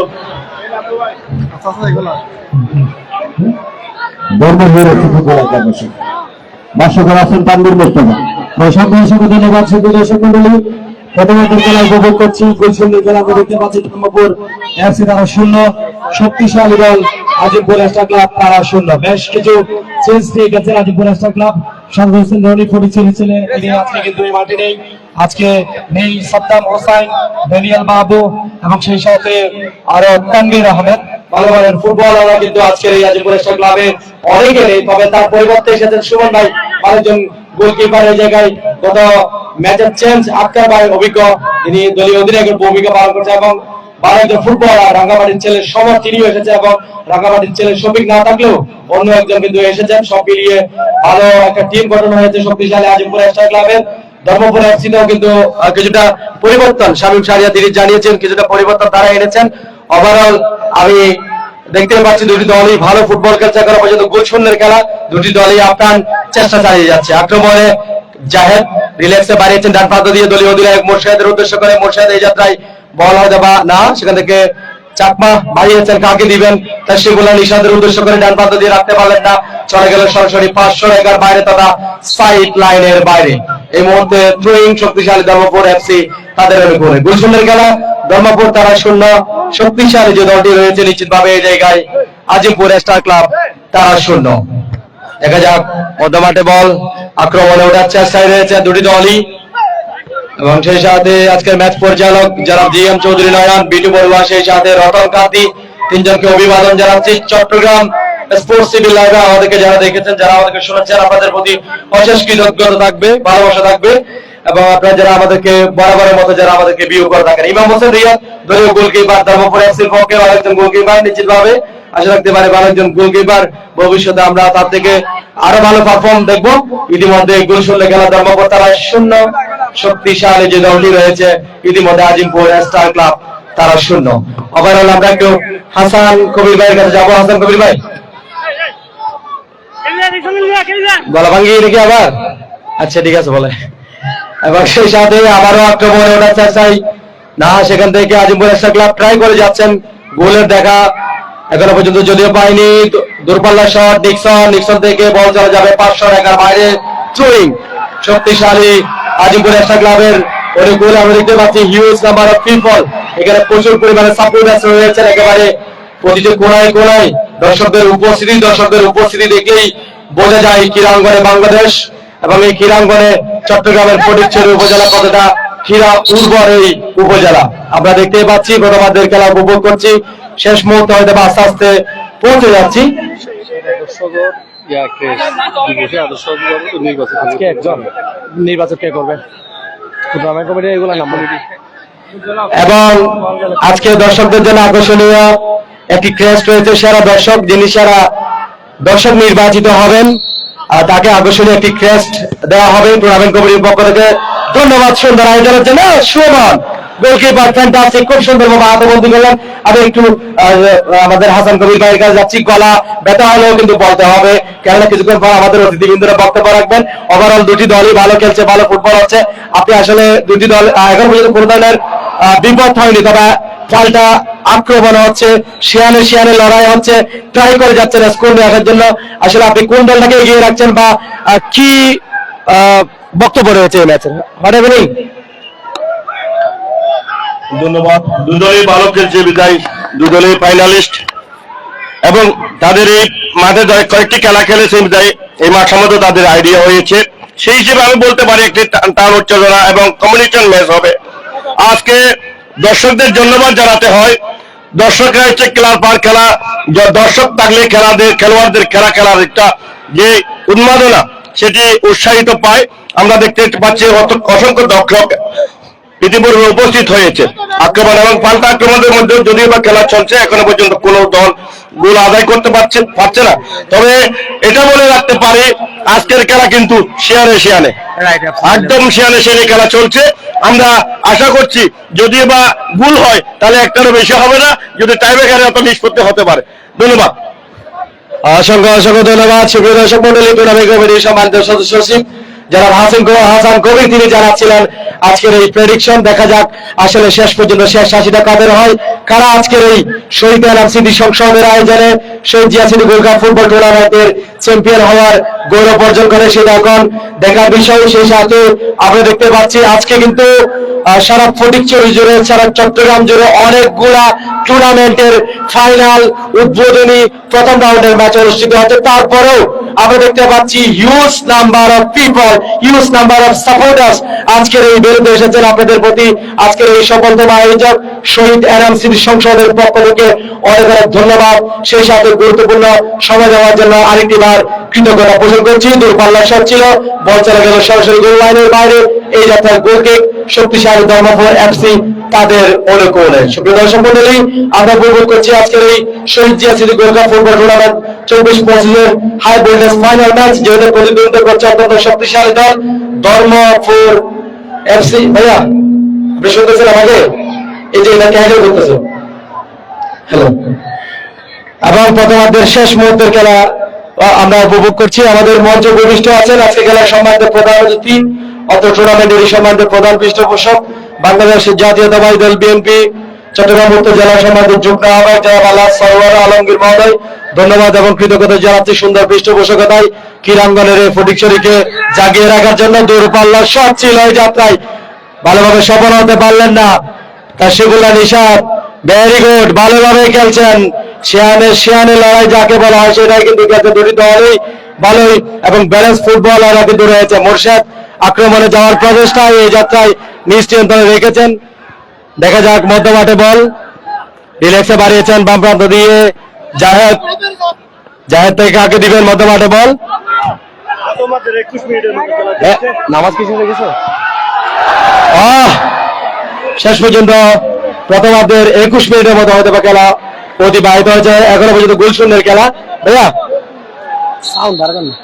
ভাষ্যকার আছেন তানভীর মুস্তাফা। অসংখ্য ধন্যবাদ। সুপ্রিয় দর্শক মন্ডলী, প্রথমত জেলা উপভোগ করছি গুলশান জেলা। আমরা দেখতে পাচ্ছি ধর্মপুর এফসি তারা 0, শক্তিশালী দল আজিমপুর স্টার ক্লাব তারা 0। বেশ কিছু চেঞ্জ দিয়ে গেছেন আজিমপুর স্টার ক্লাব। শামসুল হোসেন রনি ফটি ছিলেন, তিনি আজকে কিন্তু এই মাঠে নেই। আজকে নেই সাদ্দাম হোসাইন, ড্যানিয়েল বাবু এবং সেই সাথে আরো তানভীর আহমেদ। ভালো মানের ফুটবলাররা কিন্তু আজকের এই আজিমপুর স্টার ক্লাবে অনেকে নেই, তবে তার পরিবর্তে এসেছেন সুমন ভাই, আরেকজন গোলকিপারের জায়গায়। গত ম্যাচের চেঞ্জ আক্তার ভাই অভিজ্ঞ, তিনি দলীয় অধিনায়কের ভূমিকা পালন করছে এবং আরেকজন ফুটবলার রাঙ্গামাটির ছেলে সমর, তিনিও এসেছে এবং রাঙ্গামাটির ছেলে শফিক না থাকলেও অন্য একজন কিন্তু এসেছেন। সব মিলিয়ে ভালো একটা টিম গঠন হয়েছে শক্তিশালী আজিমপুর স্টার ক্লাবের। ধর্মপুর এফসিতেও কিন্তু কিছুটা পরিবর্তন শামীম শাহরিয়ার তিনি জানিয়েছেন, কিছুটা পরিবর্তন তারা এনেছেন। ওভারঅল আমি দেখতে পাচ্ছি দুটি দলই ভালো ফুটবল খেলছে। এখনো পর্যন্ত গোল শূন্যের খেলা, দুটি দলই আপ্রাণ চেষ্টা চালিয়ে যাচ্ছে। আক্রমণে জাহেদ রিল্যাক্সে বাড়িয়েছেন ডান প্রান্ত দিয়ে দলীয় অধিনায়ক মোর্শেদের উদ্দেশ্য করে। মোর্শেদ এই যাত্রায় বল হয়তো বা না, সেখান থেকে চাকমা বাড়িয়েছেন, কাকে দিবেন তার সেগুলা নিশাদের উদ্দেশ্য করে ডান প্রান্ত দিয়ে রাখতে পারলেন না, চলে গেল সরাসরি 500 এগার বাইরে তথা সাইড লাইনের বাইরে। এই মুহূর্তে থ্রোয়িং শক্তিশালী ধর্মপুর এফসি তাদের অনুকূলে। গুলশনের খেলা, ধর্মপুর তারা 0, শক্তিশালী যে দলটি রয়েছে নিশ্চিতভাবে এই জায়গায় আজিমপুর স্টার ক্লাব তারা 0। দেখা যাক মধ্যমাঠে বল আক্রমণে ওঠার চেষ্টায় রয়েছে দুটি দলই এবং সেই সাথে আজকের ম্যাচ পরিচালক যারা জিএম চৌধুরী নয়ন, বিটু বড়ুয়া, সেই সাথে রতন কান্তি, তিনজনকে অভিবাদন জানাচ্ছি। চট্টগ্রাম স্পোর্টস সিভিল লাইভে আমাদেরকে যারা দেখেছেন, যারা আমাদেরকে শোনাচ্ছেন, আপনাদের প্রতি অশেষ কৃতজ্ঞতা থাকবে, ভালোবাসা থাকবে এবং আপনারা যারা আমাদেরকে বরাবরের মতো যারা আমাদেরকে ভিউ করে থাকেন। ইমাম হোসেন রিয়াদ দলীয় গোলকিপার, ধর্মপুর এফসির পক্ষে আরেকজন গোলকিপার, নিশ্চিতভাবে আশা রাখতে পারি ভালো একজন গোলকিপার। ভবিষ্যতে আমরা তার থেকে আরো ভালো পারফর্ম দেখবো। ইতিমধ্যে গুলশনে খেলা ধর্মপুর তারা 0, শক্তিশালী যে দলটি রয়েছে ইতিমধ্যে আজিমপুর স্টার ক্লাব তারা 0। ওভারঅল আমরা একটু হাসান কবির ভাইয়ের কাছে যাবো। হাসান কবির ভাই, গলা ভাঙ্গি নাকি আবার? আচ্ছা ঠিক আছে বলে। এবং সেই সাথে আবারও আক্রমণে ওঠার চেষ্টায় না, সেখান থেকে আজিমপুর স্টার ক্লাব ট্রাই করে যাচ্ছেন। গোলের দেখা এখনো পর্যন্ত যদিও পাইনি। দূরপাল্লা শট, নিক্সন থেকে বল চলে যাবে 500 এগার বাইরে। থ্রোয়িং শক্তিশালী আজিমপুর স্টার ক্লাবের অনুকূলে আমরা দেখতে পাচ্ছি হিউজ নাম্বার অফ পিপল। এখানে প্রচুর পরিমাণে সাপোর্টার্স রয়েছেন একেবারে প্রতিটি কোনায় কোনায়। দর্শকদের উপস্থিতি দেখলেই বোঝা যায় ক্রীড়াঙ্গনে বাংলাদেশ এবং এই ক্রীড়াঙ্গনে চট্টগ্রামের ফটিকছড়ি উপজেলা কতটা ক্রীড়া উর্বর এই উপজেলা। আমরা দেখতে পাচ্ছি প্রথমার্ধের খেলা উপভোগ করছি, শেষ মুহূর্তে হয়তো বা আস্তে আস্তে পৌঁছে যাচ্ছি। নির্বাচন কে করবে? টুর্নামেন্ট কমিটি এগুলো নাম এবং আজকে দর্শকদের জন্য আকর্ষণীয় একটি ক্রেস্ট রয়েছে, সেরা দর্শক, যিনি সেরা দর্শক নির্বাচিত হবেন তাকে আকর্ষণীয় একটি ক্রেস্ট দেওয়া হবে টুর্নামেন্ট কমিটির পক্ষ থেকে। ধন্যবাদ সুন্দর আয়োজনের জন্য। সুমন গোলকিপার ফ্যান্টাস্টিক, খুব সুন্দরভাবে হাতবন্দি করলেন। আমি একটু আমাদের হাসান কবির ভাইয়ের কাছে যাচ্ছি, গলা ব্যথা হলেও কিন্তু বলতে হবে, কেননা কিছুক্ষণ পর আমাদের অতিথিবৃন্দরা বক্তব্য রাখবেন। ওভারঅল দুটি দলই ভালো খেলছে, ভালো ফুটবল হচ্ছে। আপনি আসলে দুটি দল এখন পর্যন্ত কোনো ধরনের বিপদ হয়নি, তবে পাল্টা আক্রমণ হচ্ছে, শিয়ানে শিয়ানে লড়াই হচ্ছে, ট্রাই করে যাচ্ছেন স্কোর রাখার জন্য। আসলে আপনি কোন দলটাকে এগিয়ে রাখছেন বা কি বক্তব্য রয়েছে এই ম্যাচের? ধন্যবাদ। দুদলই ভালো খেলছে বিদায়, দুদলই ফাইনালিস্ট এবং তাদের এই মাঠে কয়েকটি খেলা খেলেছে বিদায় এই মাঠ সম্বন্ধে তাদের আইডিয়া হয়েছে। সেই হিসেবে আমি বলতে পারি একটি টান উত্তেজনা এবং কম্বিনেশন ম্যাচ হবে। আজকে দর্শকদের ধন্যবাদ জানাতে হয়। দর্শকরা হচ্ছে খেলার পর খেলা, দর্শক থাকলে খেলোয়াড়দের খেলার একটা যে উন্মাদনা সেটি উৎসাহিত পায়। আমরা দেখতে পাচ্ছি অসংখ্য দর্শক ইতিপূর্বে উপস্থিত হয়েছে। আক্রমণ এবং পাল্টা আক্রমণের মধ্যে যদিও বা খেলা চলছে, এখনো পর্যন্ত কোনো দল গোল আদায় করতে পারছে না। তবে এটা বলে রাখতে পারি আজকের খেলা কিন্তু শিয়ানে শিয়ানে, একদম শিয়ানে শিয়ানে খেলা চলছে। আমরা আশা করছি যদিও বা গোল হয় তাহলে একটারও বেশি হবে না, যদি টাইব্রেকারে অত নিষ্পত্তি হতে পারে। ধন্যবাদ। অসংখ্য অসংখ্য ধন্যবাদ। সুপ্রিয় দর্শক মন্ডলী, টুর্নামেন্ট কমিটির সম্মানিত সদস্য সচিব যারা হাসান কবির তিনি জানাচ্ছিলেন আজকের এই প্রেডিকশন। দেখা যাক আসলে শেষ পর্যন্ত শেষ হাসিটা কাদের হয়, কারা আজকের এই শহীদ আলম স্মৃতি সংসদের আয়োজনে শহীদ জিয়া স্মৃতি গোল্ড কাপ ফুটবল টুর্নামেন্টের চ্যাম্পিয়ন হওয়ার গৌরব অর্জন করে সেটা এখন দেখার বিষয়। সেই সাথে আমরা দেখতে পাচ্ছি আজকে কিন্তু সারা ফটিকছড়ি জুড়ে, সারা চট্টগ্রাম জুড়ে অনেকগুলা টুর্নামেন্টের ফাইনাল, উদ্বোধনী, প্রথম রাউন্ডের ম্যাচ অনুষ্ঠিত হচ্ছে। তারপরেও আমরা দেখতে পাচ্ছি huge number of people, huge number of supporters আজকের এই বেরোতে এসেছেন। আপনাদের প্রতি আজকের এই সফলতম আয়োজক শহীদ আলম স্মৃতি সংসদের পক্ষ থেকে অনেক অনেক ধন্যবাদ। সেই সাথে গুরুত্বপূর্ণ সময় দেওয়ার জন্য আরেকটি বার কৃতজ্ঞতা পোষণ করছি। দূরপাল্লার শট ছিল, বল চলে গেল সরাসরি গোল লাইনের বাইরে। এই যাত্রার গোলকিক শক্তিশালী ধর্মপুর এফসি তাদের অনুকূলে। সুপ্রিয় দর্শক মন্ডলী, আমরা উপভোগ করছি আজকের এই শহীদ জিয়া স্মৃতি gold cup football tournament 24-25 high voltage final match, যেহেতু প্রতিদ্বন্দ্বিতা করছে অত্যন্ত শক্তিশালী দল ধর্মপুর এফসি। ভাইয়া আপনি শুনতেছেন আমাকে? এই যে এটাকে হ্যান্ডেল করতেছে, হ্যালো। এবং প্রথমার্ধের শেষ মুহূর্তের খেলা আমরা উপভোগ করছি। আমাদের মঞ্চ উপবিষ্ট আছেন আজকে খেলার সম্মানিত প্রধান অতিথি, অত্র টুর্নামেন্টের সম্মানিত প্রধান পৃষ্ঠপোষক বাংলাদেশের জাতীয়তাবাদী দল বিএনপি চট্টগ্রাম উত্তর জেলা সম্মানিত যুগ্ম আহ্বায়ক জনাব আল্লাহ সরওয়ার আলমগীর মহোদয়, ধন্যবাদ এবং কৃতজ্ঞতা জানাচ্ছি সুন্দর পৃষ্ঠপোষকতায় ক্রীড়াঙ্গনের এই ফটিকছড়িকে জাগিয়ে রাখার জন্য। দূরপাল্লার শট ছিল এই যাত্রায়, ভালোভাবে সফল হতে পারলেন না তার সেগুলা নিশাদ। ভেরি গুড, ভালোভাবে খেলছেন। শিয়ানে শিয়ানে লড়াই যাকে বলা হয় সেটাই কিন্তু খেলছে দুটি দলই ভালোই এবং ব্যালেন্স ফুটবল এরা কিন্তু রয়েছে। মোর্শেদ আক্রমণে যাওয়ার প্রচেষ্টায় এই যাত্রায় নিশ্চিন্তনে রেখেছেন। দেখা যাক মধ্যমাঠে বল রিল্যাক্সে বাড়িয়েছেন বাম প্রান্ত দিয়ে জাহেদ, জাহেদ থেকে কাকে দিবেন মধ্যমাঠে বল? নামাজ কিছু রেখেছে। শেষ পর্যন্ত প্রথমার্ধের 21 মিনিটের মতো হয়তো বা খেলা অতিবাহিত হয়েছে, এখনো পর্যন্ত গোল শূন্যের খেলা। ভাইয়া সাউন্ড বাড়াবেন না,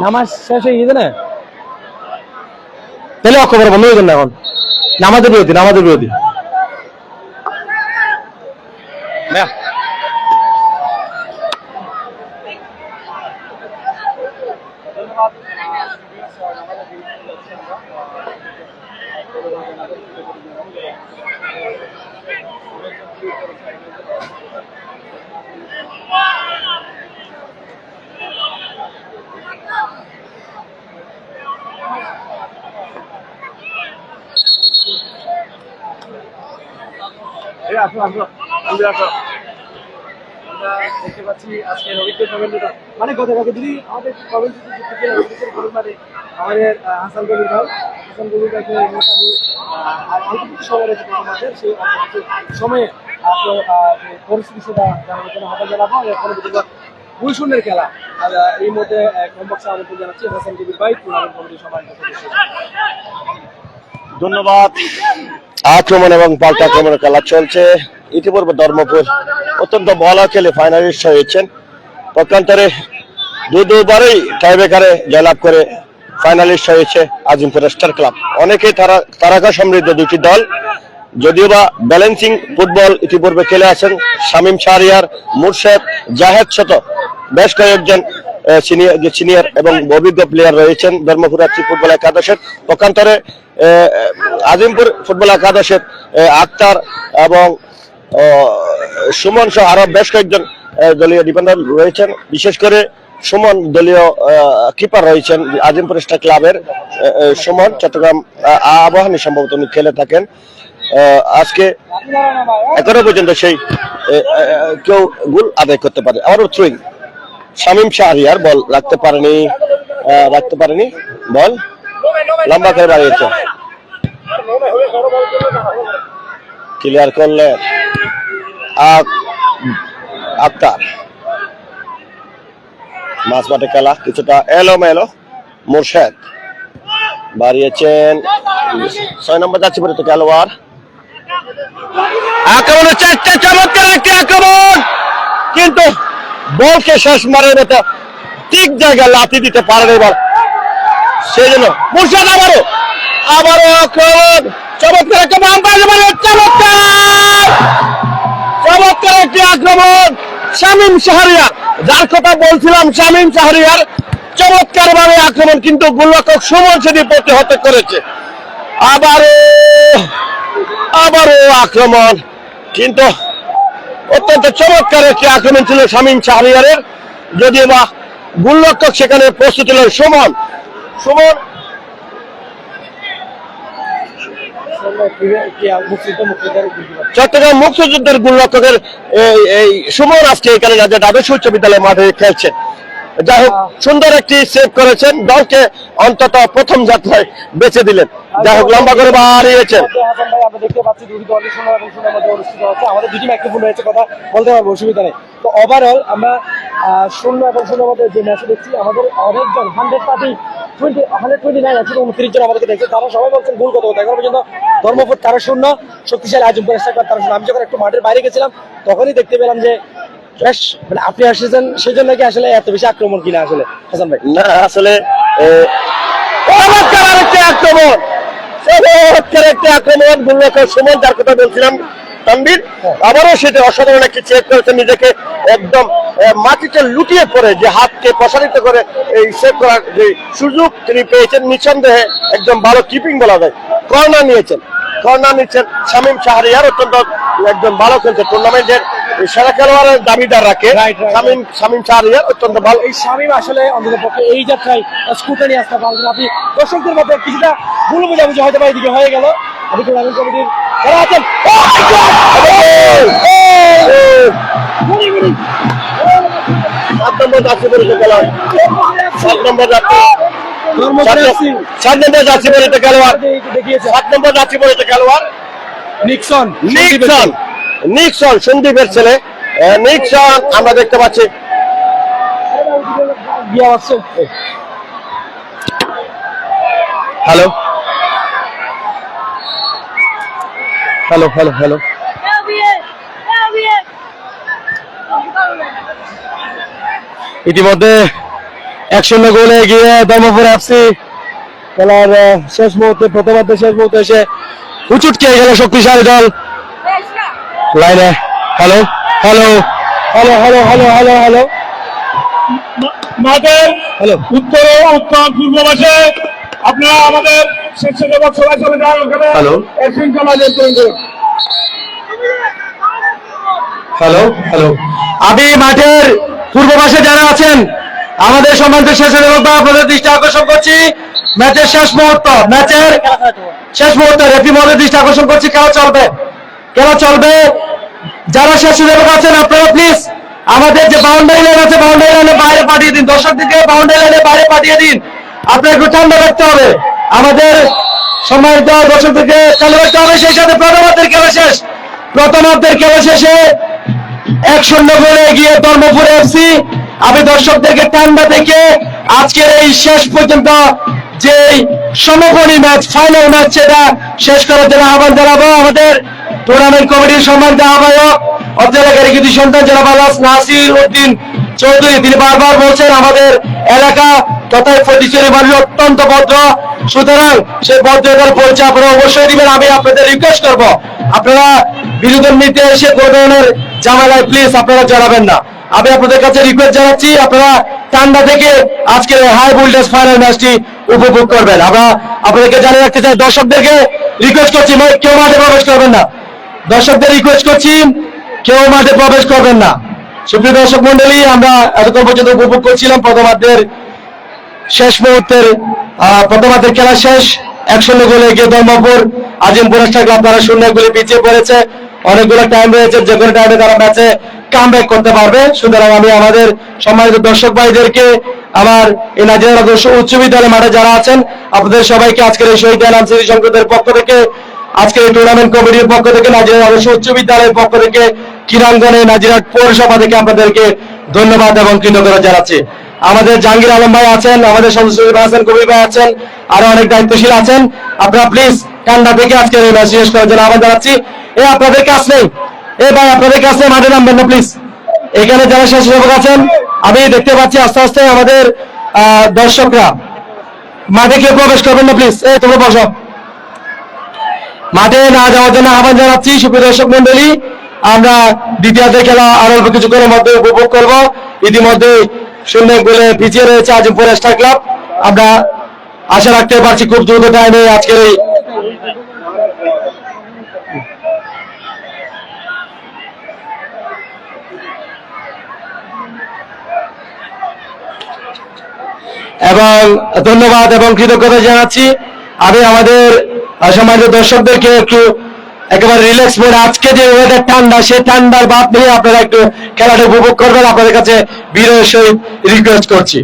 নামাজ শেষ হয়ে গেছে না, তাহলে অক্ষর বন্ধ হয়ে যান না। এখন নামাজের বিরতি, নামাজের বিরতি। দেখতে পাচ্ছি আজকের অভিজ্ঞতা মানে গতকালকে যদি আমাদের আমাদের হাসান কবির ভাই হাসান গরুর কাছে আমি অল্প কিছু সময় রয়েছে মাঠের সেই অল্প কিছু সময়ে পরিস্থিতি সেটা জানানোর জন্য হাতে জানাবো এখনো পর্যন্ত 2-0 খেলা। আর এই মধ্যে কমপক্ষে আমন্ত্রণ জানাচ্ছি হাসান কবির ভাই টুর্নামেন্ট কমিটির সম্মানিত সদস্য। ধন্যবাদ। আক্রমণ এবং পাল্টা আক্রমণের খেলা চলছে। ইতিপূর্বে ধর্মপুর অত্যন্ত ভালো খেলে ফাইনালিস্ট হয়েছেন। পক্ষান্তরে দুবারই টাইব্রেকারে জয়লাভ করে ফাইনালিস্ট হয়েছে আজিমপুর স্টার ক্লাব। অনেকেই তারকা সমৃদ্ধ দুটি দল, যদিও বা ব্যালেন্সিং ফুটবল ইতিপূর্বে খেলে আছেন শামীম শাহরিয়ার, মুর্শেদ, জাহেদ শত বেশ কয়েকজন সিনিয়র এবং অভিজ্ঞ প্লেয়ার রয়েছেন ধর্মপুর এফসি ফুটবল একাদশের। পক্ষান্তরে আজিমপুর ফুটবল একাদশের আক্তার এবং সুমন সহ আরো বেশ কয়েকজন দলীয় ডিফেন্ডার রয়েছেন। বিশেষ করে সুমন দলীয় কিপার রয়েছেন আজিমপুর স্টার ক্লাবের। সুমন চট্টগ্রাম আবাহনী সম্ভবত উনি খেলে থাকেন। আজকে এখনো পর্যন্ত সেই কেউ গোল আদায় করতে পারে। আবারও থ্রোইং, শামীম শাহরিয়ার বল রাখতে পারেনি, বল লম্বা করে বাড়িয়েছে, ক্লিয়ার করলেন আক্তার। মাঝ মাঠে খেলা কিছুটা এলোমেলো। মুর্শেদ বাড়িয়েছেন, 6 নম্বর যাচ্ছে পরিচিত খেলোয়াড়। আক্রমণের চারটে চমৎকার একটি আক্রমণ, কিন্তু বলকে শেষ মারের মতো ঠিক জায়গায় লাথি দিতে পারেন এবার। সেই জন্য মুর্শেদ আবারও আক্রমণ, চমৎকার একটা চমৎকার একটি আক্রমণ। শামীম শাহরিয়ার, যার কথা বলছিলাম, শামীম শাহরিয়ার চমৎকার ভাবে আক্রমণ, কিন্তু গোলরক্ষক সুমন সেটি প্রতিহত করেছে। আবারও আক্রমণ, কিন্তু অত্যন্ত চমৎকার একটি আক্রমণ ছিল শামীম শাহরিয়ারের, যদিও বা গোলরক্ষক সেখানে প্রস্তুত হলেন সুমন। চট্টগ্রাম মুক্তিযুদ্ধের গোলরক্ষকের এই সুমন আজকে এখানে আদর্শ উচ্চ বিদ্যালয় মাঠে খেলছেন। যাই হোক, সুন্দর একটি সেভ করেছেন, দলকে অন্তত প্রথম যাত্রায় বেঁচে দিলেন। যাই হোক, লম্বা করে বাড়িয়েছেন। আমরা দেখতে পাচ্ছি দুটি দলের শূন্য এবং শূন্যের মধ্যে অনুষ্ঠিত হচ্ছে। আমাদের দুটি মাইক্রোফোন রয়েছে, কথা বলতে পারবো, অসুবিধা নেই। তো ওভারঅল আমরা 0 এবং 0 মধ্যে যে ম্যাচ দেখছি, আমাদের অনেকজন 129 একশো 29 জন আমাদেরকে দেখছে। তারা সবাই বলছেন গোল কত হতো। এখন পর্যন্ত ধর্মপুর 0 শক্তিশালী আজিমপুর স্টার ক্লাব 0। আমি যখন একটু মাঠের বাইরে গেছিলাম তখনই দেখতে পেলাম যে বেশ, মানে আপনি আসছেন সেজন্য কি আসলে এত বেশি আক্রমণ কিনা আসলে হাসান ভাই? না, আসলে চমৎকার একটি আক্রমণ গোলরক্ষক সুমন, যার কথা বলছিলাম তানভীর, আবারও সেটা অসাধারণ একটি চেক করেছেন, নিজেকে একদম মাটিতে লুটিয়ে পড়ে যে হাতকে প্রসারিত করে এই সেভ করার যে সুযোগ তিনি পেয়েছেন, নিঃসন্দেহে একদম ভালো কিপিং বলা যায়। কর্নার নিচ্ছেন শামীম শাহরিয়ার, অত্যন্ত একদম ভালো খেলছে, টুর্নামেন্টের সেরা খেলোয়াড়ের দাবিদার রাখে শামীম শাহরিয়ার, অত্যন্ত ভালো। এই শামীম আসলে অন্ততপক্ষে এই যাত্রায় স্কুটার নিয়ে আসতে পারবেন। আপনি দর্শকদের মধ্যে কিছুটা ভুল বোঝাবুঝি হয়তো বা এদিকে হয়ে গেল। আমি টুর্নামেন্ট কমিটির যারা আছেন, নিক্সন সন্দীপের ছেলে নিক্সন আমরা দেখতে পাচ্ছি। হ্যালো হ্যালো হ্যালো হ্যালো ইতিমধ্যে 1-0 গোলে এগিয়ে ধর্মপুর এফসি। খেলার শেষ মুহূর্তে, প্রথমার্ধের শেষ মুহূর্তে এসে হুচুট খেয়ে গেল শক্তিশালী দল। লাইনে hello hello hello hello hello hello hello মাঠের হ্যালো উত্তর উত্তর পূর্ব পাশে আপনারা আমাদের স্বেচ্ছাসেবক সবাই চলে যান ওখানে। হ্যালো শৃঙ্খলা নিয়ন্ত্রণ করুন। হ্যালো হ্যালো আমি মাঠের পূর্ব পাশে যারা আছেন আমাদের সম্মানিত স্বেচ্ছাসেবক আপনাদের দৃষ্টি আকর্ষণ করছি, ম্যাচের শেষ মুহূর্ত, রেফারি মহোদয়ের দৃষ্টি আকর্ষণ করছি। খেলা চলবে। যারা স্বেচ্ছাসেবক আছেন আপনারা প্লিজ আমাদের যে বাউন্ডারি লাইন আছে, বাউন্ডারি লাইনের বাইরে পাঠিয়ে দিন। দর্শকদেরকে বাউন্ডারি লাইনের বাইরে পাঠিয়ে দিন। আপনার একটু ঠান্ডা রাখতে হবে। আমাদের সম্মানিত দর্শকদেরকে চালু রাখতে হবে। সেই সাথে প্রথমার্ধের খেলা শেষ। প্রথমার্ধের খেলা শেষে 1-0 গোলে এগিয়ে ধর্মপুর এফসি। আমি দর্শকদেরকে ঠান্ডা থেকে আজকের এই শেষ পর্যন্ত যে সমাপনী ম্যাচ, ফাইনাল ম্যাচ, সেটা শেষ করার জন্য আহ্বান জানাবো আমাদের টুর্নামেন্ট কমিটির সম্মানিত আহ্বায়ক অত্যাধিকারী কৃতি সন্তান জনাব নাসির উদ্দিন চৌধুরী। তিনি বারবার বলছেন আমাদের এলাকা তথা ফটিকছড়ি মানুষ অত্যন্ত ভদ্র, সুতরাং সেই ভদ্রতার পরিচয় আপনারা অবশ্যই দিবেন। আমি আপনাদের রিকোয়েস্ট করব, আপনারা বিনোদন নিতে এসে কোনো ধরনের ঝামেলায় প্লিজ আপনারা জড়াবেন না। আমি আপনাদের কাছে রিকোয়েস্ট জানাচ্ছি, আপনারা ঠান্ডা থেকে আজকের হাই ভোল্টেজ ফাইনাল ম্যাচটি উপভোগ করবেন। আমরা আপনাদেরকে জানিয়ে রাখতে চাই, দর্শকদেরকে রিকোয়েস্ট করছি কেউ মাঠে প্রবেশ করবেন না। দর্শকদের রিকোয়েস্ট করছি কেউ মাঠে প্রবেশ করবেন না। সুপ্রিয় দর্শক মন্ডলী, আমরা এতক্ষণ পর্যন্ত উপভোগ করছিলাম প্রথমার্ধের শেষ মুহূর্তের প্রথমার্ধের খেলা শেষ। 1-0 গোলে এগিয়ে ধর্মপুর আজিমপুর ক্লাব তারা 0 গোলে পিছিয়ে পড়েছে। অনেকগুলো টাইম রয়েছে, যে কোনো টাইমে তারা ম্যাচে কামব্যাক করতে পারবে। সুতরাং আমি আমাদের সম্মানিত দর্শক ভাইদেরকে, আমার এই নাজিরা উচ্চ বিদ্যালয় মাঠে যারা আছেন, আপনাদের সবাইকে আজকের এই শহীদ আলম স্মৃতি সংসদের পক্ষ থেকে, আজকের এই টুর্নামেন্ট কমিটির পক্ষ থেকে, নাজিরা উচ্চ বিদ্যালয়ের পক্ষ থেকে, ক্রীড়াঙ্গনে নাজিরহাট পৌরসভা থেকে আপনাদেরকে ধন্যবাদ এবং কৃতজ্ঞতা জানাচ্ছি। আমাদের জাহাঙ্গীর আলম ভাই আছেন, আমাদের সদস্য হাসান কবির ভাই আছেন, আরো অনেক দায়িত্বশীল আছেন। আপনারা প্লিজ ঠান্ডা থেকে আজকের এই ম্যাচ শেষ করার জন্য আহ্বান জানাচ্ছি। আপনাদের কাছ নেই, ভাই আপনাদের কাছে মাঠে নামবেন না প্লিজ। এখানে যারা স্বেচ্ছাসেবক আছেন, আমি দেখতে পাচ্ছি আস্তে আস্তে আমাদের দর্শকরা মাঠে কেউ প্রবেশ করবেন না প্লিজ। তোমরা বসো। মাঠে না যাওয়ার জন্য আহ্বান জানাচ্ছি। সুপ্রিয় দর্শক মন্ডলী, আমরা দ্বিতীয়ার্ধের খেলা আরো অল্প কিছুক্ষণের মধ্যে উপভোগ করব। ইতিমধ্যে 0 গোলে পিছিয়ে রয়েছে আজিমপুর স্টার ক্লাব। আমরা আশা রাখতে পারছি খুব দ্রুত টাইমে আজকের এই এবং ধন্যবাদ এবং কৃতজ্ঞতা জানাচ্ছি। আমি আমাদের সম্মানিত দর্শকদেরকে একটু একেবারে রিল্যাক্স মোডে, আজকে যে ওয়েদার ঠান্ডা, সেই ঠান্ডার বাদ নিয়ে আপনারা একটু খেলাটা উপভোগ করবেন, আপনাদের কাছে বিনয়ের সহিত রিকোয়েস্ট করছি।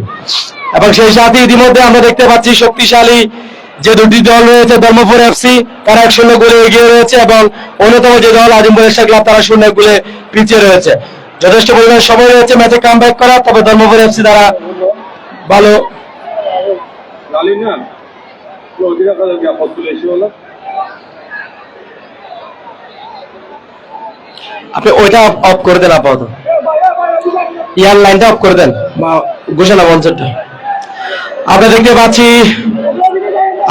এবং সেই সাথে ইতিমধ্যে আমরা দেখতে পাচ্ছি শক্তিশালী যে দুটি দল রয়েছে, ধর্মপুর এফসি তারা 1-0 গোলে এগিয়ে রয়েছে এবং অন্যতম যে দল আজিমপুর স্টার ক্লাব তারা 0 গোলে পিছিয়ে রয়েছে। যথেষ্ট পরিমাণ সময় রয়েছে ম্যাচে কামব্যাক করা, তবে ধর্মপুর এফসি তারা ভালো। আপনি ওইটা অফ করে দেন, আপাতত ইয়ার লাইনটা অফ করে দেন, ঘোষণা মঞ্চটা। আমরা দেখতে পাচ্ছি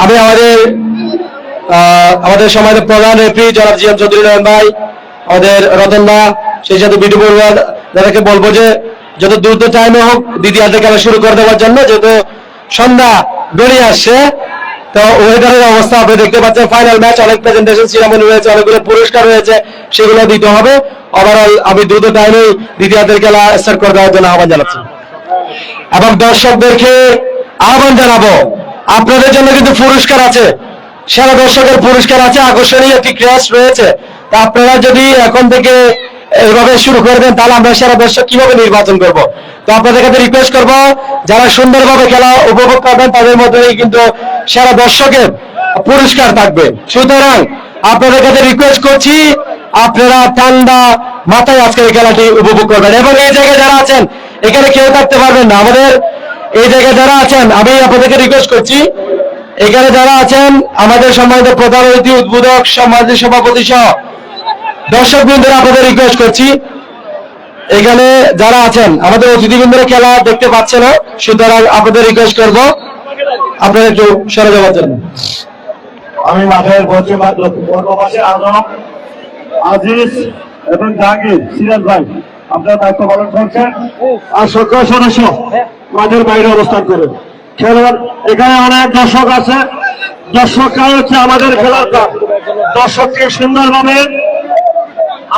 আমি আমাদের সমাজের প্রধান রেফারি জনাব জিএম চৌধুরী নয়ন ভাই, আমাদের রতন দা, সেই সাথে বিটু বড়ুয়া দাদাকে বলবো যে যত দ্রুত টাইমে হোক দ্বিতীয়ার্ধে খেলা শুরু করে দেওয়ার জন্য, যেহেতু সন্ধ্যা বেরিয়ে আসছে। তো ওয়েদারের অবস্থা আপনি দেখতে পাচ্ছেন, ফাইনাল ম্যাচ, অনেক প্রেজেন্টেশন সিরামনি রয়েছে, অনেকগুলো পুরস্কার রয়েছে, সেগুলো দিতে হবে। ওভারঅল আমি দ্রুত টাইমে দ্বিতীয়ার্ধের খেলা স্টার্ট করে দেওয়ার জন্য আহ্বান জানাচ্ছি এবং দর্শকদেরকে আহ্বান জানাবো, আপনাদের জন্য কিন্তু পুরস্কার আছে, সেরা দর্শকের পুরস্কার আছে, আকর্ষণীয় একটি ক্রেস্ট রয়েছে। তা আপনারা যদি এখন থেকে এইভাবে শুরু করে দেন, তাহলে আমরা সেরা দর্শক কিভাবে নির্বাচন করব? তো আপনাদের কাছে রিকোয়েস্ট করবো, যারা সুন্দরভাবে খেলা উপভোগ করবেন তাদের মধ্যেই কিন্তু সেরা দর্শকের পুরস্কার থাকবে। সুতরাং আপনাদের কাছে রিকোয়েস্ট করছি, আপনারা ঠান্ডা মাথায় আজকের এই খেলাটি উপভোগ করবেন। এবং এই জায়গায় যারা আছেন, এখানে কেউ থাকতে পারবেন না, আমাদের এই জায়গায় যারা আছেন, আমি আপনাদেরকে রিকোয়েস্ট করছি, এখানে যারা আছেন আমাদের সম্মানিত প্রধান অতিথি, উদ্বোধক, সমাজের সভাপতি সহ দর্শক বৃন্দরা, আপনাদের রিকোয়েস্ট করছি, এখানে যারা আছেন আমাদের অতিথিবৃন্দরা খেলা দেখতে পাচ্ছে না, সুতরাং আপনাদের রিকোয়েস্ট করব আপনারা একটু সরে যাওয়ার জন্য। আমি মাঠের পাশে আজম, আজিজ এবং জাহাঙ্গীর, সিরাজ ভাই আপনার দায়িত্ব পালন করছেন, আর সকল সদস্য মাঠের বাইরে অবস্থান করে খেলার। এখানে অনেক দর্শক আছে, দর্শকরা হচ্ছে আমাদের খেলার কাজ। দর্শককে সুন্দরভাবে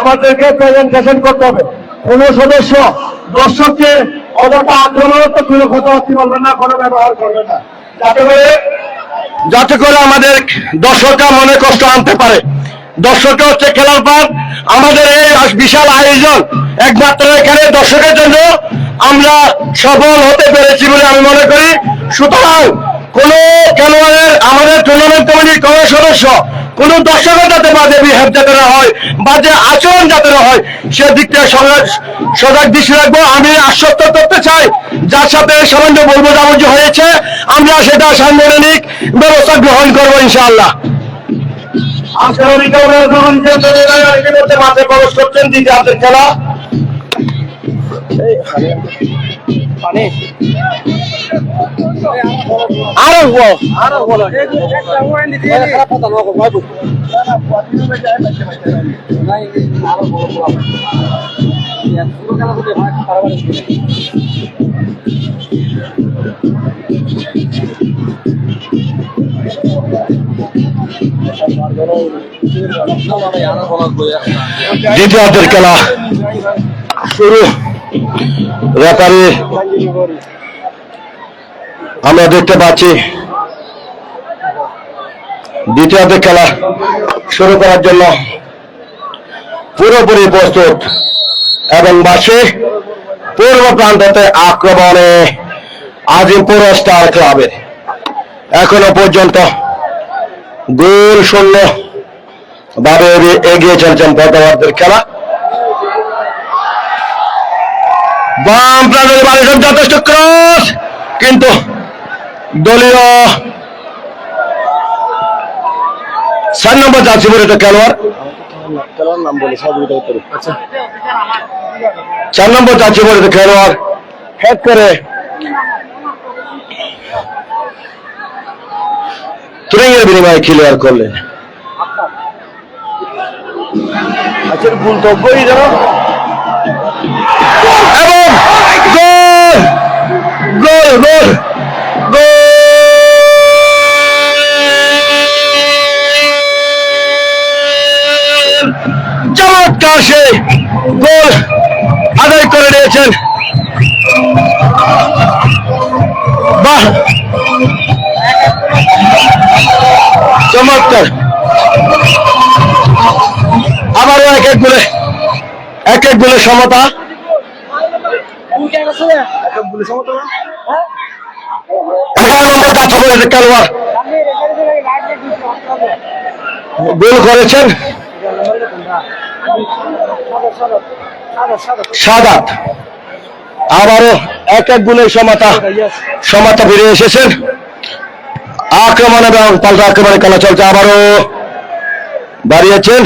আমাদেরকে প্রেজেন্টেশন করতে হবে। কোন সদস্য দর্শককে অযথা আক্রমণাত্মক কোনো কথাবার্তা বলবেন না, কোনো ব্যবহার করবেন না, যাতে করে আমাদের দর্শকরা মনে কষ্ট আনতে পারে। দর্শকরা হচ্ছে খেলার পর আমাদের এই বিশাল আয়োজন একমাত্র এখানে দর্শকের জন্য আমরা সফল হতে পেরেছি বলে আমি মনে করি। সুতরাং কোন খেলোয়াড়ের আমাদের টুর্নামেন্ট কমিটির কোন সদস্য কোন দর্শকের যাতে বাজে বিহেভ যাতে না হয়, বাজে আচরণ যাতে না হয়, সেদিকটা সজাগ দৃষ্টি রাখবো। আমি আশ্বস্ত করতে চাই যার সাথে সামান্য বলবো জামুজি হয়েছে, আমরা সেটা সাংগঠনিক ব্যবস্থা গ্রহণ করবো ইনশাআল্লাহ। আজকের মাঠে প্রবেশ করছেন দ্বিতীয় হাতের খেলা। দ্বিতীয় হাতের খেলা শুরু। রেফারি আমরা দেখতে পাচ্ছি দ্বিতীয় হাতের খেলা শুরু করার জন্য পুরোপুরি প্রস্তুত এবং বাসে পূর্ব প্রান্ততে আক্রমণে আজিমপুর স্টার ক্লাবের এখনো পর্যন্ত গোল শূন্য ভাবে এগিয়ে চলছেন প্রথমার্ধের খেলা। বাম প্রান্তের বাড়ির যথেষ্ট ক্রস, কিন্তু দলীয় 4 নম্বর জার্সি পরিহিত খেলোয়াড় 4 নম্বর জার্সি পরিহিত খেলোয়াড় হেড করে ত্রিংয়ের বিনিময়ে ক্লিয়ার করলেন। ভুল তো বই যেন এবং গোল গোল গোল গোল চমৎকার সে গোল আদায় করে নিয়েছেন। বাহ, চমৎকার। আবারও এক এক গোলে সমতা। খেলোয়াড় গোল করেছেন সাদাত। আবারও এক এক গোলের সমতা ফিরে এসেছেন। আক্রমণ এবং পাল্টা আক্রমণে খেলা চলছে। আবারও বাড়িয়েছেন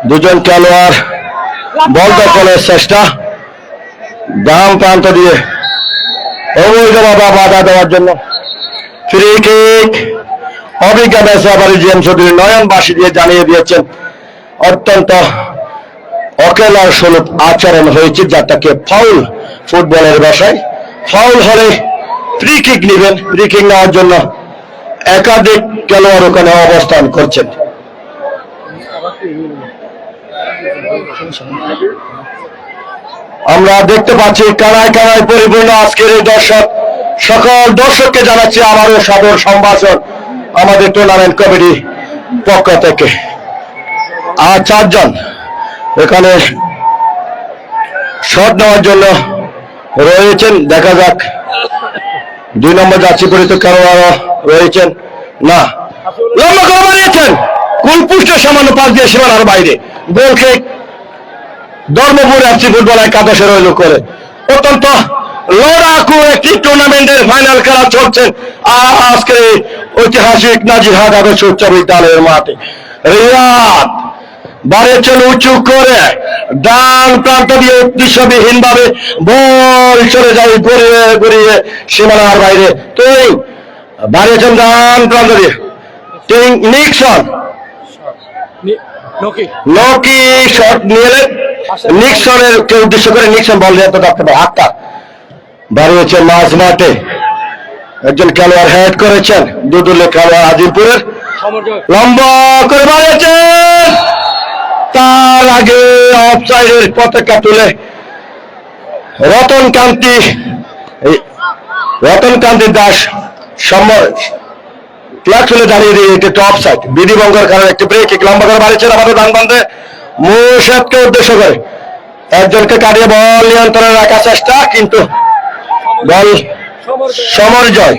দুজন খেলোয়াড়, বল দখলের চেষ্টা ডান প্রান্ত দিয়ে অবৈধভাবে বাধা দেওয়ার জন্য ফ্রি কিক। অভিজ্ঞ রেফারি জিএম চৌধুরী নয়ন বাসী দিয়ে জানিয়ে দিয়েছেন অত্যন্ত অকেলার স্বরূপ আচরণ হয়েছে, যাটাকে ফাউল ফুটবলের ভাষায়। ফাউল হলে ফ্রি কিক নেবেন। ফ্রি কিক নেওয়ার জন্য একাধিক খেলোয়াড় ওখানে অবস্থান করছেন। আমরা দেখতে পাচ্ছি কানায় কানায় পরিপূর্ণ আজকের এই দর্শক। সকল দর্শককে জানাচ্ছি আবারও সাদর সম্ভাষণ আমাদের টুর্নামেন্ট কমিটি পক্ষ থেকে। আর 4 জন এখানে শট নেওয়ার জন্য রয়েছেন। দেখা যাক 2 নম্বর জার্সি পরিহিত খেলোয়াড় রয়েছেন না, লম্বা করে বানিয়েছেন কুলপুষ্ট সামান্য পাশ দিয়ে সীমানার বাইরে। গোল কিক ধর্মপুর এফসি ফুটবল একাদশে রইল করে। অত্যন্ত লড়াকু একটি টুর্নামেন্টের ফাইনাল খেলা চলছে আজকে ঐতিহাসিক নাজিরহাট আদর্শ উচ্চ বিদ্যালয়ের মাঠে। রিয়াদ বাড়িয়েছেন উঁচু করে ডান প্রান্ত দিয়ে উদ্দেশ্যবিহীন ভাবে বল চলে যায় গড়িয়ে গড়িয়ে সীমানার বাইরে। তুই বাড়িয়েছেন ডান প্রান্ত দিয়ে নিক্সন নকি শট নিয়ে নিক্সনের কে উদ্দেশ্য করে নিক্সন বল নিয়ে থাকতে পারে। হাতটা বাড়িয়েছে মাঝ মাঠে, একজন খেলোয়াড় হেড করেছেন দুদুলে খেলোয়াড় আজিমপুরের, লম্বা করে বাড়িয়েছেন। তার আগে অফসাইডের পতাকা তুলে রতনকান্তি দাস ফ্ল্যাগ তুলে দাঁড়িয়ে দিয়ে এটি একটা অফসাইড। বিধি ভঙ্গের কারণে একটি ব্রেক লম্বা করে বাড়িয়েছেন। আমাদের ডান প্রান্তে মুর্শেদকে উদ্দেশ্য করে একজনকে কাটিয়ে বল নিয়ন্ত্রণে রাখার চেষ্টা, কিন্তু বল সমরজয়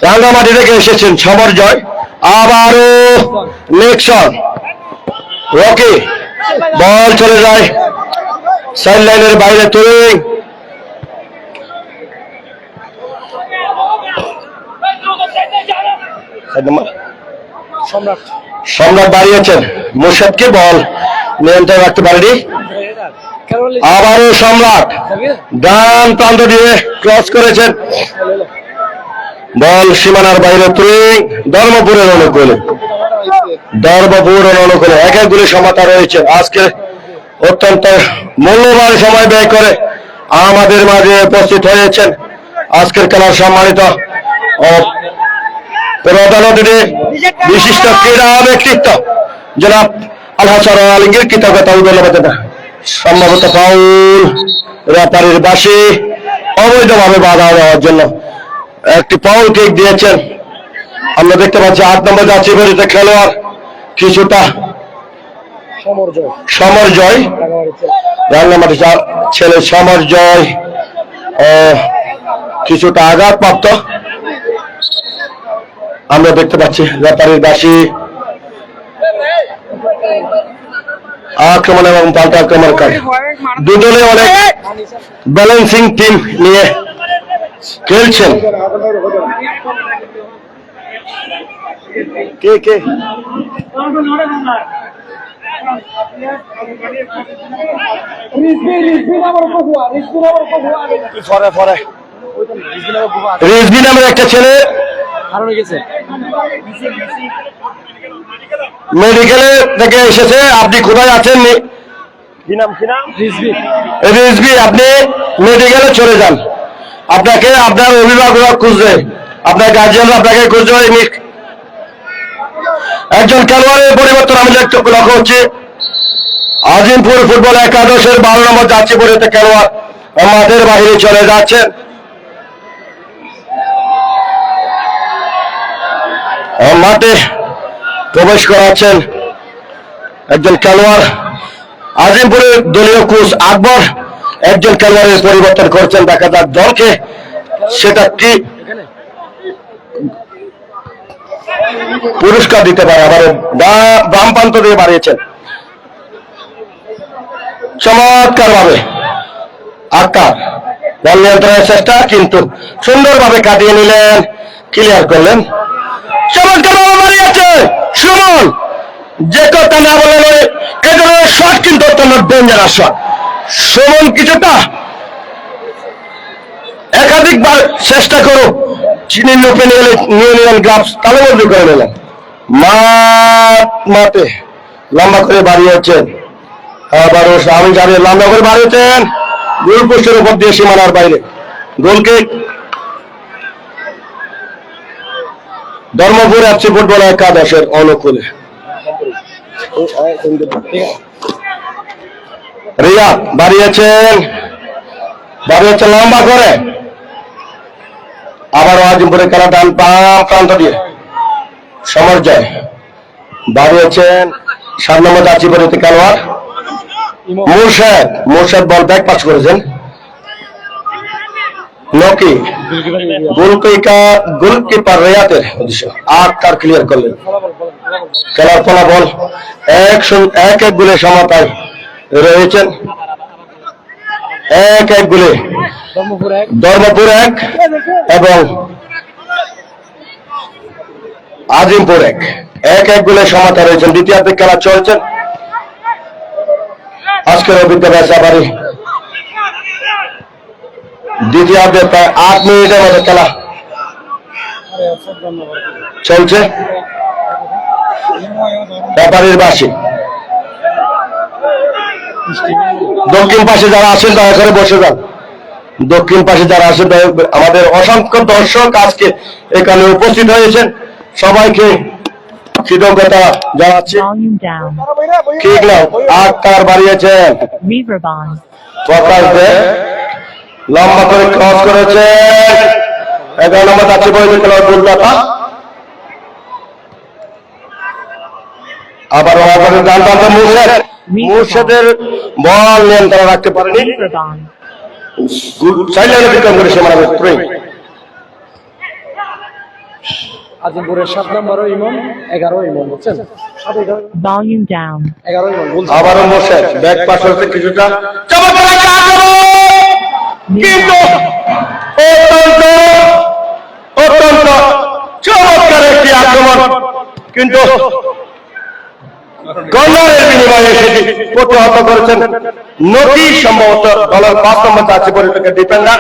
রাঙ্গামাটি থেকে এসেছেন সমরজয়, আবারও নেক্সন রকি, বল চলে যায় সাইড লাইনের বাইরে, তুই সম্রাট বাড়িয়েছেন মুর্শিদকে, বল নিয়ন্ত্রণ রাখতে পারেনি। আবারও সম্রাট ডান প্রান্ত দিয়ে ক্রস করেছেন, বল সীমানার বাইরে, তুই ধর্মপুরের অনুকূলে, এক এক গুলি সমতা রয়েছে। আজকে অত্যন্ত মূল্যবান সময় ব্যয় করে আমাদের মাঝে উপস্থিত হয়েছেন আজকের খেলার সম্মানিত প্রধান অতিথি বিশিষ্ট ক্রীড়া ব্যক্তিত্ব জনাব আলহাসান আলমগীর, কৃতজ্ঞতা ও ধন্যবাদ। সম্ভবত ফাউল, রেফারির বাঁশি অবৈধভাবে বাধা দেওয়ার জন্য একটি ফাউল কিক দিয়েছেন। আমরা দেখতে পাচ্ছি 8 নম্বর যাচ্ছি বেরিতে খেলোয়াড় কিছুটা সমরজয়, রাঙ্গামাটি ছেলে সমরজয় কিছুটা আঘাতপ্রাপ্ত আমরা দেখতে পাচ্ছি। রেফারির বাঁশি, আক্রমণ এবং পাল্টা আক্রমণকারী দুজনে অনেক ব্যালেন্সিং টিম নিয়ে খেলছেন। কে কে রিজভি নামের একটা ছেলে মেডিকেলে থেকে এসেছে। আপনি কোথায় আছেন? রিজভি, আপনি মেডিকেলে চলে যান, আপনাকে আপনার অভিভাবকরা খুঁজবে, আপনার গার্জিয়ানরা আপনাকে খুঁজবে। একজন খেলোয়াড়ের পরিবর্তন আমি লক্ষ্য হচ্ছে আজিমপুর ফুটবল একাদশের 12 নম্বর যাচ্ছে পরিবর্তে খেলোয়াড় মাঠের বাহিরে চলে যাচ্ছেন। মাঠে প্রবেশ করাচ্ছেন একজন খেলোয়াড়। আজিমপুরের দলীয় কোচ আকবর একজন খেলোয়াড়ের পরিবর্তন করছেন, দেখা যাক দলকে সেটা কি পুরস্কার দিতে পারে। আবার বাম প্রান্ত দিয়ে বাড়িয়েছেন চমৎকার ভাবে আকার, বল নিয়ন্ত্রণের চেষ্টা কিন্তু সুন্দরভাবে কাটিয়ে নিলেন, ক্লিয়ার করলেন। চমৎকার ভাবে বাড়িয়েছে সুমন, যে কথা না বলে এ ধরনের শট কিন্তু অত্যন্ত ডেঞ্জারাস শট। সুমন কিছুটা একাধিকবার চেষ্টা করো, চিনি লোপে নিয়ে নিলেন গ্লাভস, তাহলে বদলি করে নিলেন। মাঠে লম্বা করে বাড়িয়েছেন, আবারও আমি জানি লম্বা করে বাড়িয়েছেন, গোল পোস্টের উপর দিয়ে সীমানার বাইরে গোলকে। ধর্মপুর এফসি ফুটবল একাদশের অনুকূলে রিয়াদ বাড়িয়েছেন লম্বা করে, আবারও আজিমপুরের খেলা ডান প্রান্ত দিয়ে সমরজয় বাড়িয়েছেন 7 নম্বর যাচ্ছি পরিবর্তে খেলোয়াড় মুর্শেদ বল ব্যাক পাস করেছেন। নকি গোলকিপার রিয়াদের উদ্দেশ্য 8 কার ক্লিয়ার করলেন। খেলার ফলাফল 1-1 গোলে সমতায় রয়েছেন, 1-1 গোলে ধর্মপুর 1 এবং আজিমপুর 1-1 গোলে সমতা রয়েছেন। দ্বিতীয়ার্ধে খেলা চলছেন। আজকের অভিজ্ঞতা বেসাবাড়ি দ্বিতীয়ার্ধে প্রায় 8 মিনিটের মতো খেলা চলছে। ব্যাপারীর বাসী দক্ষিণ পাশে যারা আছেন দয়া করে বসে যান, দক্ষিণ পাশে যারা আছেন আমাদের অসংখ্য দর্শক আজকে এখানে উপস্থিত হয়েছেন, সবাইকে কৃতজ্ঞতা জানাচ্ছি। ঠিক না 8 কার বাড়িয়েছেন, প্রকাশ দে লম্বা করে ক্রস করেছেন, 11 নম্বর যাচ্ছে বৈধ খেলোয়াড় গোলদাতা। আবার মুর্শেদের বল নিয়ন্ত্রণ রাখতে পারেনি, আজিমপুরের 7 নম্বরও ইমন, 11 ইমন, বুঝছেন? 7 Volume down. 11 ইমন বলছেন। আবারও মোর্শেদ ব্যাক পাস হচ্ছে কিছুটা চমৎকার একটা আক্রমণ! কিন্তু অত্যন্ত চমৎকার একটি আক্রমণ, কিন্তু কর্নারের বিনিময়ে সেটি প্রতিহত করেছেন নদী, সম্ভবত দলের 5 নম্বর জার্সি পরিহিত ডিফেন্ডার।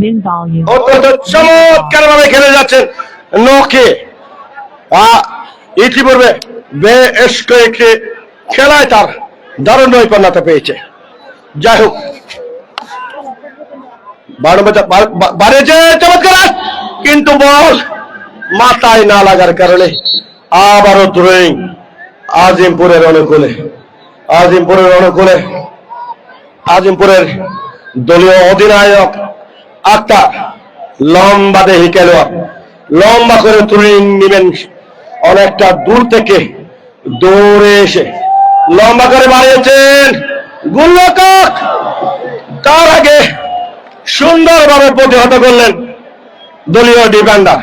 Min volume. অত্যন্ত চমৎকার ভাবে খেলে যাচ্ছেন নকে। ইতিপূর্বে বেশ কয়েকটি খেলায় তার দারুণ নৈপুণ্যতা পেয়েছে। যাই হোক, বাড়িয়েছে চমৎকার, কিন্তু বল মাথায় না লাগার কারণে আবারও থ্রোয়িং আজিমপুরের আজিমপুরের দলীয় অধিনায়ক আক্তার, লম্বা দেহি খেলোয়াড়, লম্বা করে থ্রোয়িং নিবেন, অনেকটা দূর থেকে দৌড়ে এসে লম্বা করে বাড়িয়েছেন গোলরক্ষক। তার আগে সুন্দরভাবে প্রতিহত করলেন দলীয় ডিফেন্ডার,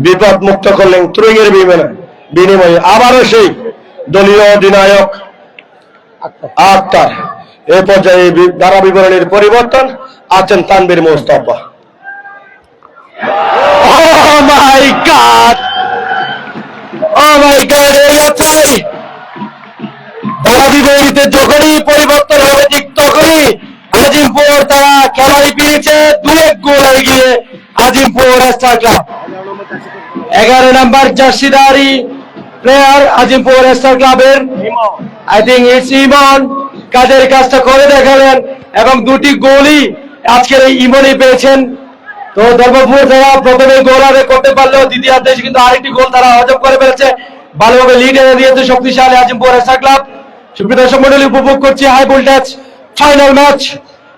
বিপদ মুক্ত করলেন থ্রোয়িং এর বিনিময়ে। আবারও সেই দলীয় অধিনায়ক আক্তার। এ পর্যায়ে ধারা বিবরণীর পরিবর্তন, আছেন Tanvir Mostafa. Oh my God! এই যাত্রায় ধারা বিবরণীতে যখনই পরিবর্তন হবে ঠিক তখনই আজিমপুর তারা খেলায় ফিরেছে 2-1 গোল এগিয়ে আজিমপুর স্টার ক্লাব। 11 নম্বর জার্সিধারী প্লেয়ার আজিমপুর স্টার ক্লাবের, আই থিঙ্ক ইটস ইমন, কাজের কাজটা করে দেখালেন এবং 2টি গোলই আজকের এই ইমনই পেয়েছেন। তো ধর্মপুর যারা প্রথমে গোল আদায় করতে পারলেও দ্বিতীয়ার্ধে কিন্তু আরেকটি গোল তারা হজম করে ফেলেছে, ভালোভাবে লিড এনে দিয়েছে শক্তিশালী আজিমপুর স্টার ক্লাব। সুপ্রিয় দর্শক মণ্ডলী, উপভোগ করছি হাই ভোল্টেজ ফাইনাল ম্যাচ।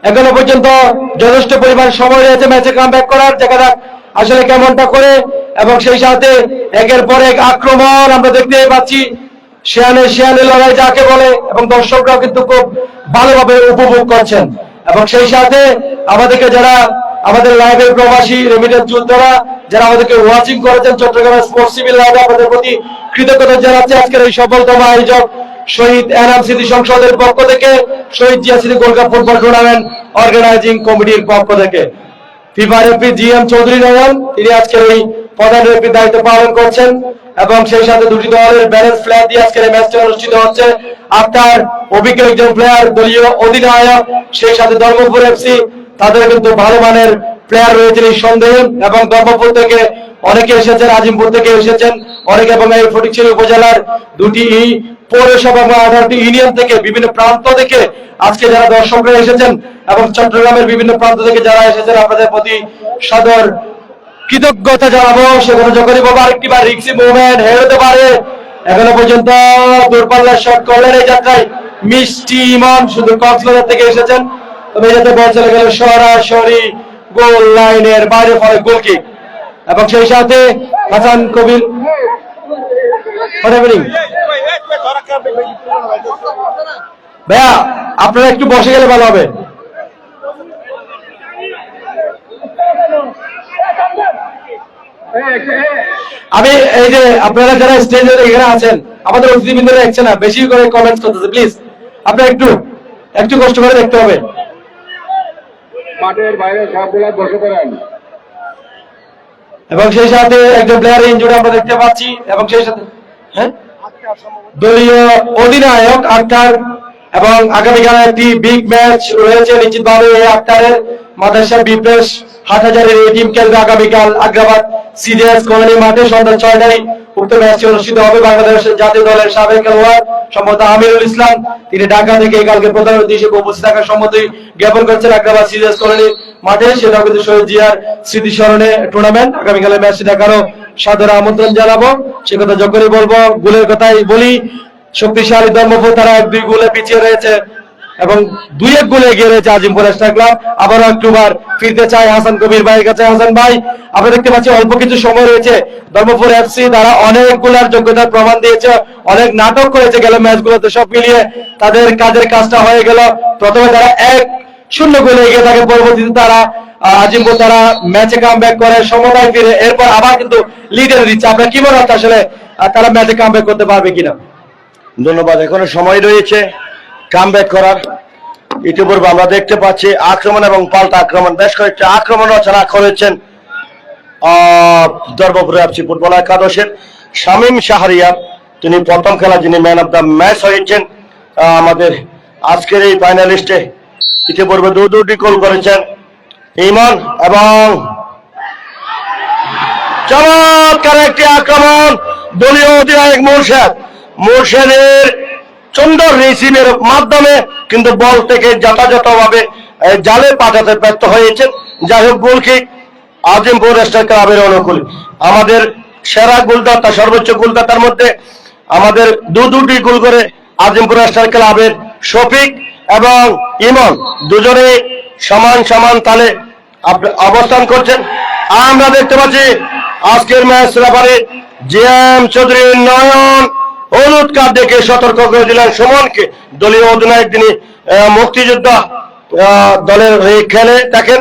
এখনো পর্যন্ত যথেষ্ট পরিমাণ সময় রয়েছে ম্যাচে কামব্যাক করার, দেখা যাক আসলে কেমনটা করে। এবং সেই সাথে একের পর এক আক্রমণ আমরা দেখতে পাচ্ছি, শিয়ানে লড়াই যাকে বলে, এবং দর্শকরাও কিন্তু খুব ভালোভাবে উপভোগ করছেন। এবং সেই সাথে আমাদেরকে যারা আমাদের লাইভের প্রবাসী রেমিটেন্স যোদ্ধারা যারা আমাদেরকে ওয়াচিং করেছেন চট্টগ্রামের স্পোর্টস সিভিল লাইভে, আপনাদের প্রতি কৃতজ্ঞতা জানাচ্ছি। আজকের এই সফলতম আয়োজক শহীদ এনাম স্মৃতি সংসদের পক্ষ থেকে, শহীদ জিয়া স্মৃতি gold cup football tournament organising কমিটির পক্ষ থেকে। FIFA referee GM Chowdhury Nayan, তিনি আজকের এই প্রধান রেফারির দায়িত্ব পালন করছেন। এবং সেই সাথে দুটি দলের ব্যালেন্স ফ্ল্যাগ দিয়ে আজকের এই ম্যাচটি অনুষ্ঠিত হচ্ছে। আক্তার অভিজ্ঞ একজন প্লেয়ার, দলীয় অধিনায়ক, সেই সাথে ধর্মপুর এফসি, তাদের কিন্তু ভালো মানের প্লেয়ার রয়েছে নিঃসন্দেহে। এবং ধর্মপুর থেকে অনেকে এসেছেন, আজিমপুর থেকে এসেছেন অনেকে, এবং এই ফটিকছড়ি উপজেলার 2টি পৌরসভা এবং 18টি ইউনিয়ন থেকে বিভিন্ন প্রান্ত থেকে আজকে যারা দর্শকরা এসেছেন এবং চট্টগ্রামের বিভিন্ন প্রান্ত থেকে যারা এসেছেন, আপনাদের প্রতি সাদর কৃতজ্ঞতা জানাবো। সেখানে যখনই বাবা আরেকটিবার রিক্সি মুভমেন্ট হেরে হতে পারে, এখনো পর্যন্ত দূরপাল্লার শট করলেন এই যাত্রায় মিষ্টি ইমন, শুধু কক্সবাজার থেকে এসেছেন। তবে যাতে বল চলে গেল সরাসরি গোল লাইনের বাইরে, ফলে গোল কিক। এবং সেই সাথে হাসান কবির ভাইয়া, আপনারা একটু বসে গেলে ভালো হবে। আমি এই যে আপনারা যারা স্টেজে এখানে আছেন, আমাদের অতিথিবৃন্দরা দেখছে না, বেশি করে কমেন্টস করতেছে, প্লিজ আপনারা একটু কষ্ট করে দেখতে হবে। মাঠের বাইরে সবগুলা বসে পড়েন। এবং সেই সাথে একজন প্লেয়ার ইনজুরি আমরা দেখতে পাচ্ছি। এবং সেই সাথে দলীয় অধিনায়ক আক্তার, এবং আগামীকাল একটি বিগ ম্যাচ রয়েছে নিশ্চিতভাবে এই আক্তারের। মাদ্রাসা বিপ্রেস হাটহাজারের এই টিম খেলবে আগামীকাল আগ্রাবাদ সিডিএস কলোনি মাঠে সন্ধ্যা 6টায়। উক্ত ম্যাচটি অনুষ্ঠিত হবে। বাংলাদেশের জাতীয় দলের সাবেক খেলোয়াড় সম্ভবত আমিরুল ইসলাম, তিনি ঢাকা থেকে কালকে প্রধান অতিথি হিসেবে উপস্থিত থাকার সম্মতি জ্ঞাপন করছেন আগ্রাবাদ সিডিএস কলোনি মাঠে। সেটাও কিন্তু শহীদ জিয়ার স্মৃতি স্মরণে টুর্নামেন্ট। আগামীকালের ম্যাচটি দেখারও সাদর আমন্ত্রণ জানাবো। সে কথা যখনই বলবো, গোলের কথাই বলি, শক্তিশালী ধর্মপুর তারা 1-2 গোলে পিছিয়ে রয়েছে এবং 2-1 গোলে এগিয়ে রয়েছে আজিমপুর স্টার ক্লাব। আবারও একটুবার ফিরতে চাই হাসান কবির ভাইয়ের কাছে। হাসান ভাই, আমরা দেখতে পাচ্ছি অল্প কিছু সময় রয়েছে, ধর্মপুর এফসি তারা অনেকগুলার যোগ্যতার প্রমাণ দিয়েছে, অনেক নাটক করেছে গেল ম্যাচগুলোতে, সব মিলিয়ে তাদের কাজের কাজটা হয়ে গেল। প্রথমে তারা 1-0 গোলে এগিয়ে থাকে, পরবর্তীতে তারা আজিমপুর তারা ম্যাচে কামব্যাক করে, সমতায় ফিরে, এরপর আবার কিন্তু লিডার দিচ্ছে। আপনার কি মনে হচ্ছে আসলে তারা ম্যাচে কামব্যাক করতে পারবে কিনা? ধন্যবাদ। এখনো সময় রয়েছে কামব্যাক করার। ইতিপূর্বে আমরা দেখতে পাচ্ছি আক্রমণ এবং পাল্টা আক্রমণ, বেশ কয়েকটি আক্রমণ রচনা করেছেন ধর্মপুর এফসি ফুটবল একাদশের শামীম শাহরিয়ার। তিনি প্রথম খেলা যিনি ম্যান অফ দ্য ম্যাচ হয়েছেন আমাদের আজকের এই ফাইনালিস্টে। ইতিপূর্বে দুটি গোল করেছেন ইমন, এবং চমৎকার একটি আক্রমণ দলীয় অধিনায়ক মুর্শেদের সুন্দর রিসিভের মাধ্যমে কিন্তু বল থেকে যথাযথভাবে জালে পাঠাতে ব্যর্থ হয়েছেন। যাই হোক, গোলকিক আজিমপুর স্টার ক্লাবের অনুকূলে। আমাদের সেরা গোলদাতা, সর্বোচ্চ গোলদাতার মধ্যে আমাদের দুটি গোল করে আজিমপুর স্টার ক্লাবের শফিক এবং ইমন দুজনেই সমান সমান তালে অবস্থান করছেন। আমরা দেখতে পাচ্ছি আজকের ম্যাচ রেফারি জিএম চৌধুরী নয়ন হলুদ কার্ড দেখে সতর্ক করে দিলেন সুমনকে। দলীয় অধিনায়ক তিনি মুক্তিযোদ্ধা দলের হয়ে খেলে থাকেন।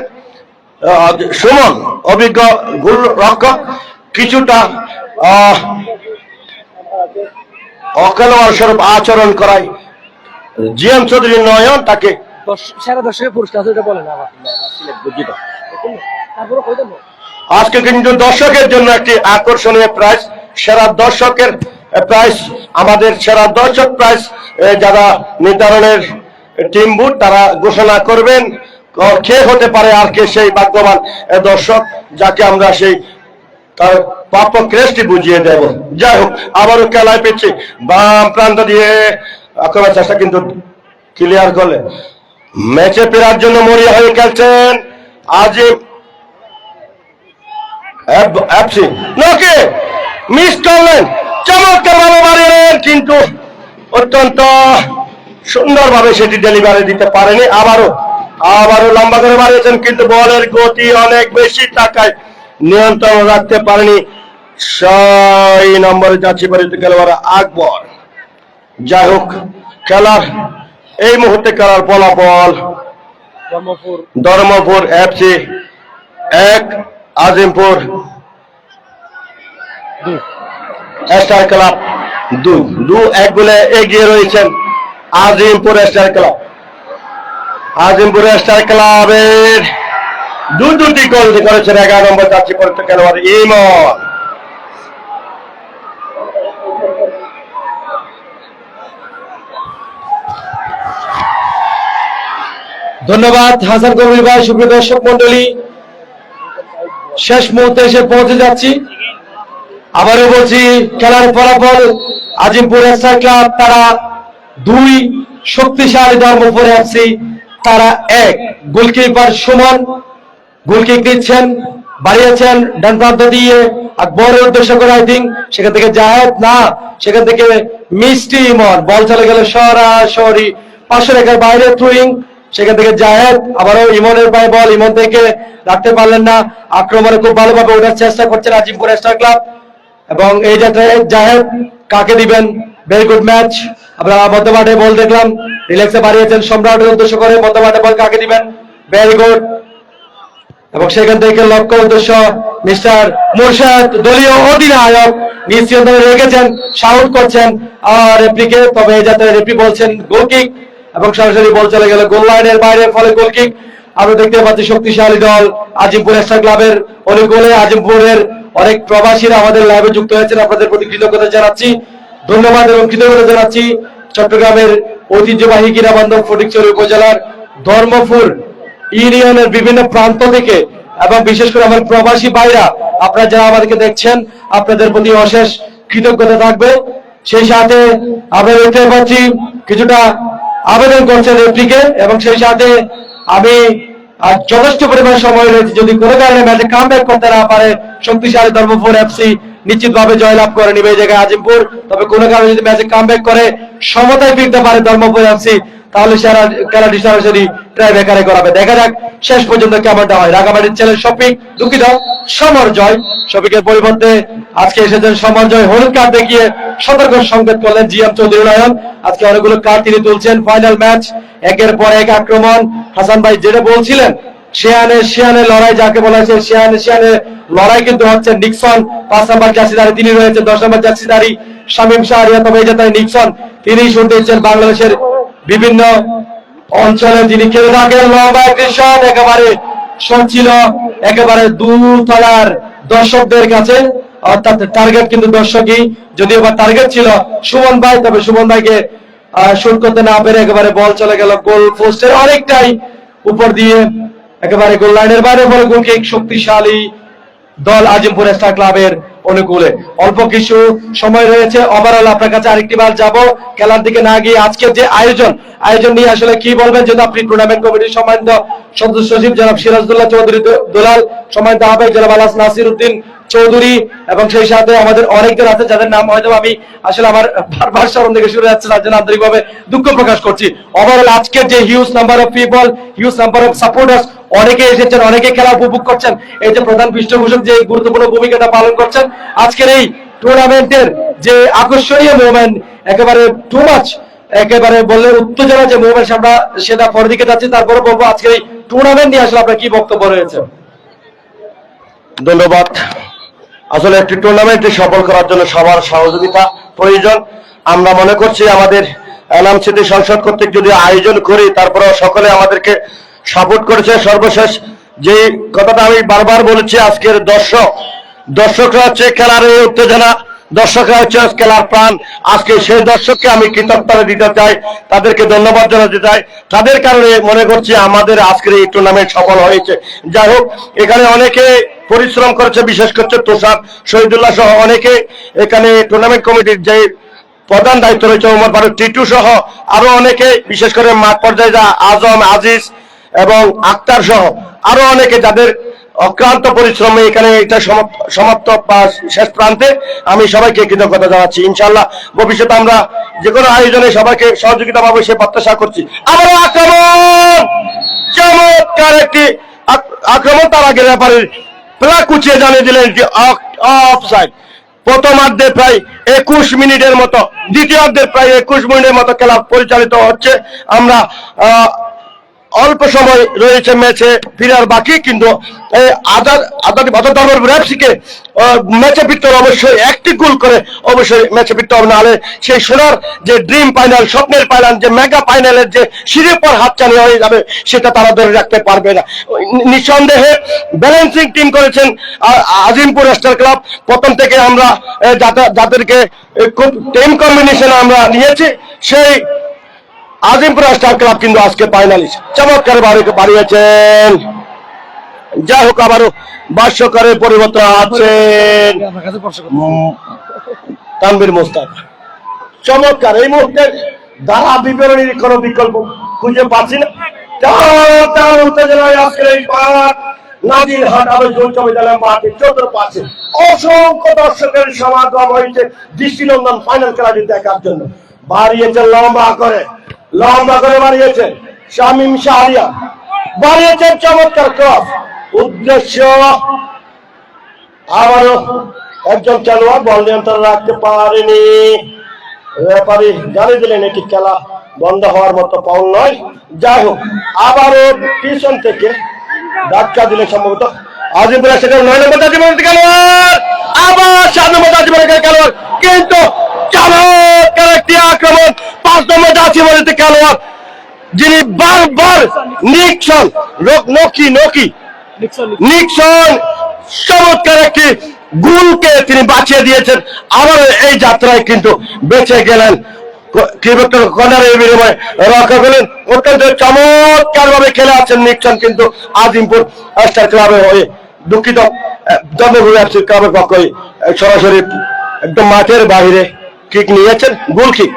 সুমন অভিজ্ঞ গোল রক্ষক, কিছুটা অখেলোয়াড় স্বরূপ আচরণ করায় জিএম চৌধুরী নয়ন তাকে সেরা দর্শকের পুরস্কার আছে, এটা বলেন আবার। তারপরে কই দেন আজকে কিন্তু দর্শকের জন্য একটি আকর্ষণীয় প্রাইজ, সেরা দর্শকের প্রাইজ, আমাদের সেরা দর্শক প্রাইজ যারা নির্ধারণের টিম বুট তারা ঘোষণা করবেন কে হতে পারে আর কে সেই ভাগ্যবান দর্শক যাকে আমরা সেই তার প্রাপ্য ক্রেস্টটি বুঝিয়ে দেব। যাই হোক, আবারও খেলায় পেয়েছি বাম প্রান্ত দিয়ে আক্রমণের চেষ্টা কিন্তু ক্লিয়ার করলেন। ম্যাচে ফেরার জন্য মরিয়া হয়ে খেলছেন আজিম এফসি। নকে মিস করলেন, চমৎকার ভাবে মারিলেন, কিন্তু অত্যন্ত সুন্দরভাবে সেটি ডেলিভারি দিতে পারেনি। আবারও লম্বা করে মারিয়েছেন, কিন্তু বলের গতি অনেক বেশি থাকায় নিয়ন্ত্রণ রাখতে পারেনি 6 নম্বরে যাচ্ছি পরিচিত খেলোয়াড় আকবর। যাই হোক, খেলার এই মুহূর্তে খেলার ফলাফল Dharmapur FC 1, Azimpur star club 2-1 গোলে এগিয়ে রয়েছেন Azimpur star club. Azimpur star ক্লাবের দুটি গোল করেছেন 11 নম্বর যাচ্ছি পরিচিত খেলোয়াড় ইমন। ধন্যবাদ হাসান কবির ভাই। সুপ্রিয় দর্শক মন্ডলী, শেষ মুহূর্তে এসে পৌঁছে যাচ্ছি। আবারও বলছি, খেলার ফলাফল আজিমপুর স্টার ক্লাব তারা 2, শক্তিশালী ধর্মপুর এফসি তারা 1। গোলকিপার সুমন গোলকিক দিচ্ছেন, বাড়িয়েছেন ডান প্রান্ত দিয়ে আকবরের উদ্দেশ্য করে, আই থিঙ্ক সেখান থেকে জাহেদ না, সেখান থেকে মিষ্টি ইমন, বল চলে গেল সরাসরি 500 রেখার বাইরে, থ্রুইং, সেখান থেকে জাহেদ, আবারও ইমনের পায়ে বল, ইমন থেকে রাখতে পারলেন না। আক্রমণে খুব ভালোভাবে ওঠার চেষ্টা করছেন আজিমপুর স্টার ক্লাব, এবং এই যাত্রায় জাহেদ কাকে দিবেন? Very good match. আমরা মধ্যমাঠে বল দেখলাম, রিল্যাক্সে বাড়িয়েছেন সম্রাটের উদ্দেশ্য করে, মধ্যমাঠে বল কাকে দিবেন? Very good. এবং সেখান থেকে লক্ষ্য উদ্দেশ্য মিস্টার মুর্শেদ, দলীয় অধিনায়ক নিশ্চিন্তভাবে রেখেছেন, শাউট করছেন আর রেফরিকে, তবে এই যাত্রায় রেফরি বলছেন গোল কিক, এবং সরাসরি বল চলে গেল গোল লাইনের বাইরে, ফলে গোল কিক। আমরা দেখতে পাচ্ছি শক্তিশালী দল আজিমপুর স্টার ক্লাবের অনুকূলে। আজিমপুরের অনেক প্রবাসীরা আমাদের লাইভে যুক্ত হয়েছেন, আপনাদের প্রতি কৃতজ্ঞতা জানাচ্ছি, ধন্যবাদ এবং কৃতজ্ঞতা জানাচ্ছি। চট্টগ্রামের ঐতিহ্যবাহী ক্রীড়াবান্ধব ফটিকছড়ি উপজেলার ধর্মপুর ইউনিয়নের বিভিন্ন প্রান্ত থেকে, এবং বিশেষ করে আমার প্রবাসী ভাইরা, আপনারা যারা আমাদেরকে দেখছেন, আপনাদের প্রতি অশেষ কৃতজ্ঞতা থাকবে। সেই সাথে আমরা দেখতে পাচ্ছি কিছুটা আবেদন করছেন রেফরিকে, এবং সেই সাথে আমি যথেষ্ট পরিমাণ সময় রয়েছে, যদি কোনো কারণে ম্যাচে কামব্যাক করতে না পারে শক্তিশালী ধর্মপুর এফসি নিশ্চিতভাবে জয়লাভ করে নিবে এই জায়গায় আজিমপুর। তবে কোনো কারণে যদি ম্যাচে কামব্যাক করে সমতায় ফিরতে পারে ধর্মপুর এফসি, তাহলে সারা খেলাটি সরাসরি ট্রাই বেকারে করাবে। দেখা যাক শেষ পর্যন্ত কেমনটা হয়। রাগামাটির ছেলে শফিক, দুঃখিত, সমর জয়, শফিকের পরিবর্তে আজকে এসেছেন সমর জয়, হলুদ কার্ড দেখিয়ে সতর্ক সংকেত করলেন জিএম চৌধুরী নয়ন। আজকে অনেকগুলো কার্ড তিনি তুলছেন। ফাইনাল ম্যাচ, একের পর এক আক্রমণ। হাসান ভাই যেটা বলছিলেন শিয়ানে লড়াই যাকে বলা হয়েছে, শিয়ানে লড়াই কিন্তু হচ্ছে। নিক্সন 5 নম্বর জার্সিধারী তিনি রয়েছে, 10 নম্বর জার্সিধারী শামীম শাহরিয়ার, তবে এই যাত্রায় নিক্সন তিনি শুনতে দিচ্ছেন বাংলাদেশের বিভিন্ন অঞ্চলে যিনি খেলে থাকেন। লম্বা একটি শট একেবারে সচ্ছিল একেবারে দূরতলার দর্শকদের কাছে, অর্থাৎ টার্গেট কিন্তু দর্শকই, যদিও বা টার্গেট ছিল সুমন ভাই, তবে সুমন ভাইকে শুট করতে না পেরে একেবারে বল চলে গেল গোল পোস্টের অনেকটাই উপর দিয়ে, একেবারে গোল লাইনের বাইরে বলে গোল কিক। শক্তিশালী দল আজিমপুর স্টার ক্লাবের অনুকূলে। অল্প কিছু সময় রয়েছে। ওভারঅল আপনার কাছে আরেকটি বার যাবো খেলার দিকে না গিয়ে আজকের যে আয়োজন নিয়ে আসলে কি বলবেন, যদি আপনি টুর্নামেন্ট কমিটির সম্মানিত সদস্য সচিব জনাব সিরাজউদ্দৌলা চৌধুরী দুলাল, সম্মানিত আহ্বায়ক জনাব আলাস নাসির উদ্দিন চৌধুরী, এবং সেই সাথে আমাদের অনেকজন আছে যাদের নাম হয়তো আমি আসলে আমার বারবার স্মরণ থেকে শুরু যাচ্ছে, তার জন্য আন্তরিকভাবে দুঃখ প্রকাশ করছি। ওভারঅল আজকের যে huge number of people, huge number of supporters, অনেকে এসেছেন, অনেকে খেলা উপভোগ করছেন, এই যে প্রধান পৃষ্ঠপোষক যে গুরুত্বপূর্ণ ভূমিকাটা পালন করছেন আজকের এই টুর্নামেন্টের যে আকর্ষণীয় মোমেন্ট, একেবারে টু মাচ, একেবারে বললে উত্তেজনা যে মোমেন্ট আমরা সেটা পরের দিকে যাচ্ছি। তারপরে বলবো আজকের এই টুর্নামেন্ট নিয়ে আসলে আপনার কি বক্তব্য রয়েছে? ধন্যবাদ। আসলে একটি টুর্নামেন্টে সফল করার জন্য সবার সহযোগিতা প্রয়োজন। আমরা মনে করছি আমাদের এনাম স্মৃতি সংসদ কর্তৃক যদি আয়োজন করি, তারপরে সকলে আমাদেরকে সাপোর্ট করেছে। সর্বশেষ যে কথাটা আমি বারবার বলেছি, আজকের দর্শকরা হচ্ছে খেলার এই উত্তেজনা, দর্শকরা হচ্ছে খেলার প্রাণ। আজকে সেই দর্শককে আমি কৃতজ্ঞতা দিতে চাই, তাদেরকে ধন্যবাদ জানাতে চাই। তাদের কারণে মনে করছি আমাদের আজকের এই টুর্নামেন্ট সফল হয়েছে। যাই হোক, এখানে অনেকে পরিশ্রম করেছে, বিশেষ করে তোষার শহীদুল্লাহ সহ অনেকে এখানে টুর্নামেন্ট কমিটির যে প্রধান দায়িত্ব রয়েছে ওমর ফারুক টিটু সহ আরো অনেকে, বিশেষ করে মাঠ পর্যায়ে আজম আজিজ এবং আক্তার সহ আরো অনেকে, যাদের অক্লান্ত পরিশ্রমে এখানে এটা সমাপ্ত শেষ প্রান্তে আমি সবাইকে কৃতজ্ঞতা জানাচ্ছি। ইনশাআল্লাহ ভবিষ্যতে আমরা যে কোনো আয়োজনে সবাইকে সহযোগিতা পাবো সে প্রত্যাশা করছি। আবার আক্রমণ, চমৎকার একটি আক্রমণ, তার আগে রেফারি প্লা কুচিয়ে জানিয়ে দিলেন যে অফসাইড। প্রথমার্ধে প্রায় 21 মিনিটের মতো, দ্বিতীয়ার্ধে প্রায় 21 মিনিটের মতো খেলা পরিচালিত হচ্ছে। আমরা অল্প সময় রয়েছে ম্যাচে ফিরার বাকি, কিন্তু ম্যাচে ফিরতে অবশ্যই একটি গোল করে অবশ্যই ম্যাচে ফিরতে হবে, নাহলে সেই সোনার যে ড্রিম ফাইনাল, স্বপ্নের ফাইনাল, যে মেগা ফাইনালের যে শিরোপার হাতছানি হয়ে যাবে সেটা তারা ধরে রাখতে পারবে না। নিঃসন্দেহে ব্যালেন্সিং টিম করেছেন আজিমপুর স্টার ক্লাব। প্রথম থেকে আমরা যাদেরকে খুব টিম কম্বিনেশন আমরা নিয়েছি, সেই আজিমপুর স্টার ক্লাব কিন্তু আজকে ফাইনালিস্ট, চমৎকার বাড়িয়েছেন। যাই হোক, আবারও ভাষ্যকারের পরিবর্তন আছেন তানভীর মোস্তাক। চমৎকার, এই মুহূর্তে ধারা বিবরণীর কোন বিকল্প খুঁজে পাচ্ছি না। অসংখ্য দর্শকের সমাগম হয়েছে দৃষ্টিনন্দন ফাইনাল খেলাটি দেখার জন্য। বাড়িয়েছেন লম্বা করে বাড়িয়েছেন শামীম শাহরিয়ার, বাড়িয়েছেন চমৎকার ক্রস। উদ্দেশ্য আবারও একজন খেলোয়াড় বল নিয়ন্ত্রণ রাখতে পারেনি, রেফারি জানিয়ে দিলেন এটি খেলা বন্ধ হওয়ার মতো ফাউল নয়। যাই হোক, আবারও পিছন থেকে ধাক্কা দিলে সম্ভবত আজিমপুর সেটা 9 নম্বর জাতীয় খেলোয়াড়, আবার 7 নম্বর জাতীয় খেলোয়াড়, কিন্তু চমৎকার একটি আক্রমণ 5 নম্বর জাতীয় খেলোয়াড়, যিনি বারবার নিক্সন চমৎকার একটি গোলকে তিনি বাঁচিয়ে দিয়েছেন। আবার এই যাত্রায় কিন্তু বেঁচে গেলেন, কর্নারের বিনিময়ে রক্ষা করলেন। অত্যন্ত চমৎকার ভাবে খেলে আছেন নিক্সন, কিন্তু আজিমপুর স্টার ক্লাবের হয়ে, দুঃখিত ধর্মপুর এফসি ক্লাবের পক্ষে সরাসরি একদম মাঠের বাইরে কিক নিয়েছেন, গোল কিক।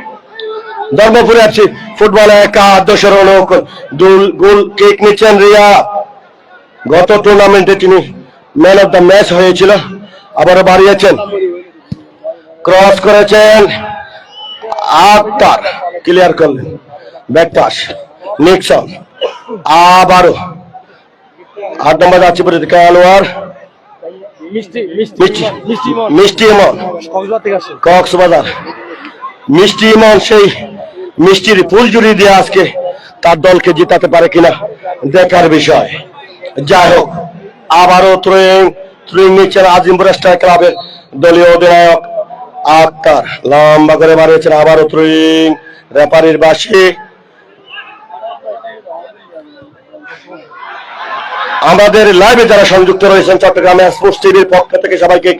ধর্মপুর এফসি ফুটবলে একাদশের অনুকূল গোল কিক নিচ্ছেন রিয়া। গত টুর্নামেন্টে তিনি ম্যান অফ দ্য ম্যাচ হয়েছিল, আবারও বাড়িয়েছেন, ক্রস করেছেন, আক্তার ক্লিয়ার করলেন, ব্যাকপাস নিক্সন, আবারও 8 নম্বর যাচ্ছে খেলোয়াড় মিষ্টি ইমন, কক্সবাজার। মিষ্টি ইমন সেই মিষ্টির ফুল জুড়ি দিয়ে আজকে তার দলকে জিতাতে পারে কিনা দেখার বিষয়। যাই হোক, আবারও থ্রোয়িং নিচ্ছেন আজিমপুর স্টার ক্লাবের দলীয় অধিনায়ক আক্তার, লম্বা করে মারিয়েছেন আবারও থ্রোয়িং, রেফারির বাঁশি। আমাদের লাইভে যারা সংযুক্ত রয়েছেন চট্টগ্রামে স্পোর্টস টিভির পক্ষ থেকে সবাইকে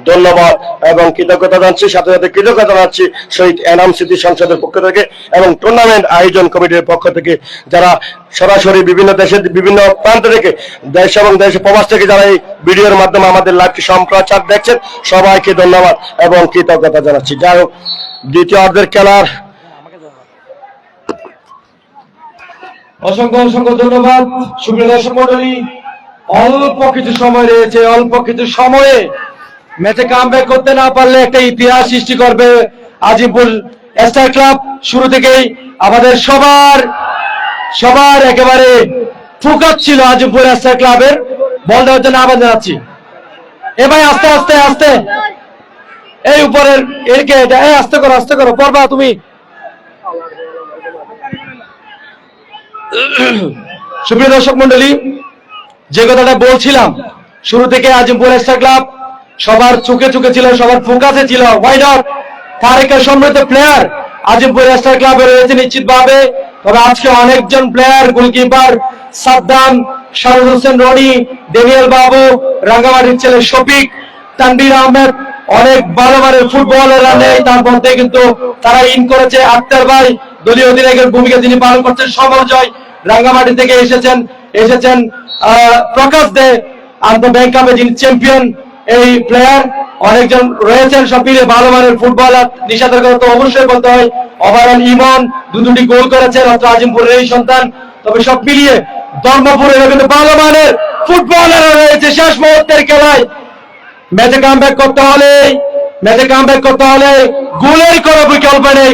ধন্যবাদ এবং কৃতজ্ঞতা জানাচ্ছি, সাথে সাথে কৃতজ্ঞতা জানাচ্ছি শহীদ এনাম স্মৃতি সংসদের পক্ষ থেকে এবং টুর্নামেন্ট আয়োজন কমিটির পক্ষ থেকে যারা সরাসরি বিভিন্ন দেশের বিভিন্ন প্রান্ত থেকে, দেশ এবং দেশের প্রবাস থেকে যারা এই ভিডিওর মাধ্যমে আমাদের লাইভটি সম্প্রচার দেখছেন সবাইকে ধন্যবাদ এবং কৃতজ্ঞতা জানাচ্ছি। যাই হোক, দ্বিতীয় অর্ধের খেলার অসংখ্য অসংখ্য ধন্যবাদ। সুপ্রিয় দর্শক মন্ডলী, অল্প কিছু সময় রয়েছে, অল্প কিছু সময়ে ম্যাচে কামব্যাক করতে না পারলে একটা ইতিহাস সৃষ্টি করবে আজিমপুর স্টার ক্লাব। শুরু থেকেই আমাদের সবার একেবারে ফোকাস ছিল আজিমপুর স্টার ক্লাবের বল দেওয়ার জন্য আহ্বান জানাচ্ছি। এ ভাই আস্তে আস্তে আস্তে, এই উপরের এরকে এটা আস্তে করো পড়বা তুমি। সুপ্রিয় দর্শক মন্ডলী, যে কথাটা বলছিলাম, শুরু থেকে আজিমপুর স্টার ক্লাব সবার চোখে ছিল, সবার ফোকাসে ছিল। ওয়াইড আউট তারেকের সমৃদ্ধ প্লেয়ার আজিমপুর স্টার ক্লাবে রয়েছে নিশ্চিত ভাবে। তবে আজকে অনেকজন player, goalkeeper Saddam, Sharul Hossain Roni, Daniel Babu, রাঙ্গামাটির ছেলে শফিক, তানভীর আহমেদ, অনেক ভালো মানের ফুটবলাররা নেই, তার মধ্যে কিন্তু তারা ইন করেছে। আক্তার ভাই দলীয় অধিনায়কের ভূমিকা তিনি পালন করছেন। সমরজয় রাঙ্গামাটি থেকে এসেছেন প্রকাশ দে আন্তঃ ব্যাংক কাপে যিনি চ্যাম্পিয়ন এই প্লেয়ার। অনেকজন রয়েছেন সব মিলে ভালো মানের ফুটবলার, নিষেধের কথা তো অবশ্যই বলতে হয়। ওভারঅল ইমন দুটি গোল করেছেন, অত্র আজিমপুরের এই সন্তান। তবে সব মিলিয়ে ধর্মপুরের কিন্তু ভালো মানের ফুটবলার রয়েছে। শেষ মুহূর্তের খেলায় ম্যাচে কামব্যাক করতে হলে গোলের কোনো বিকল্প নেই,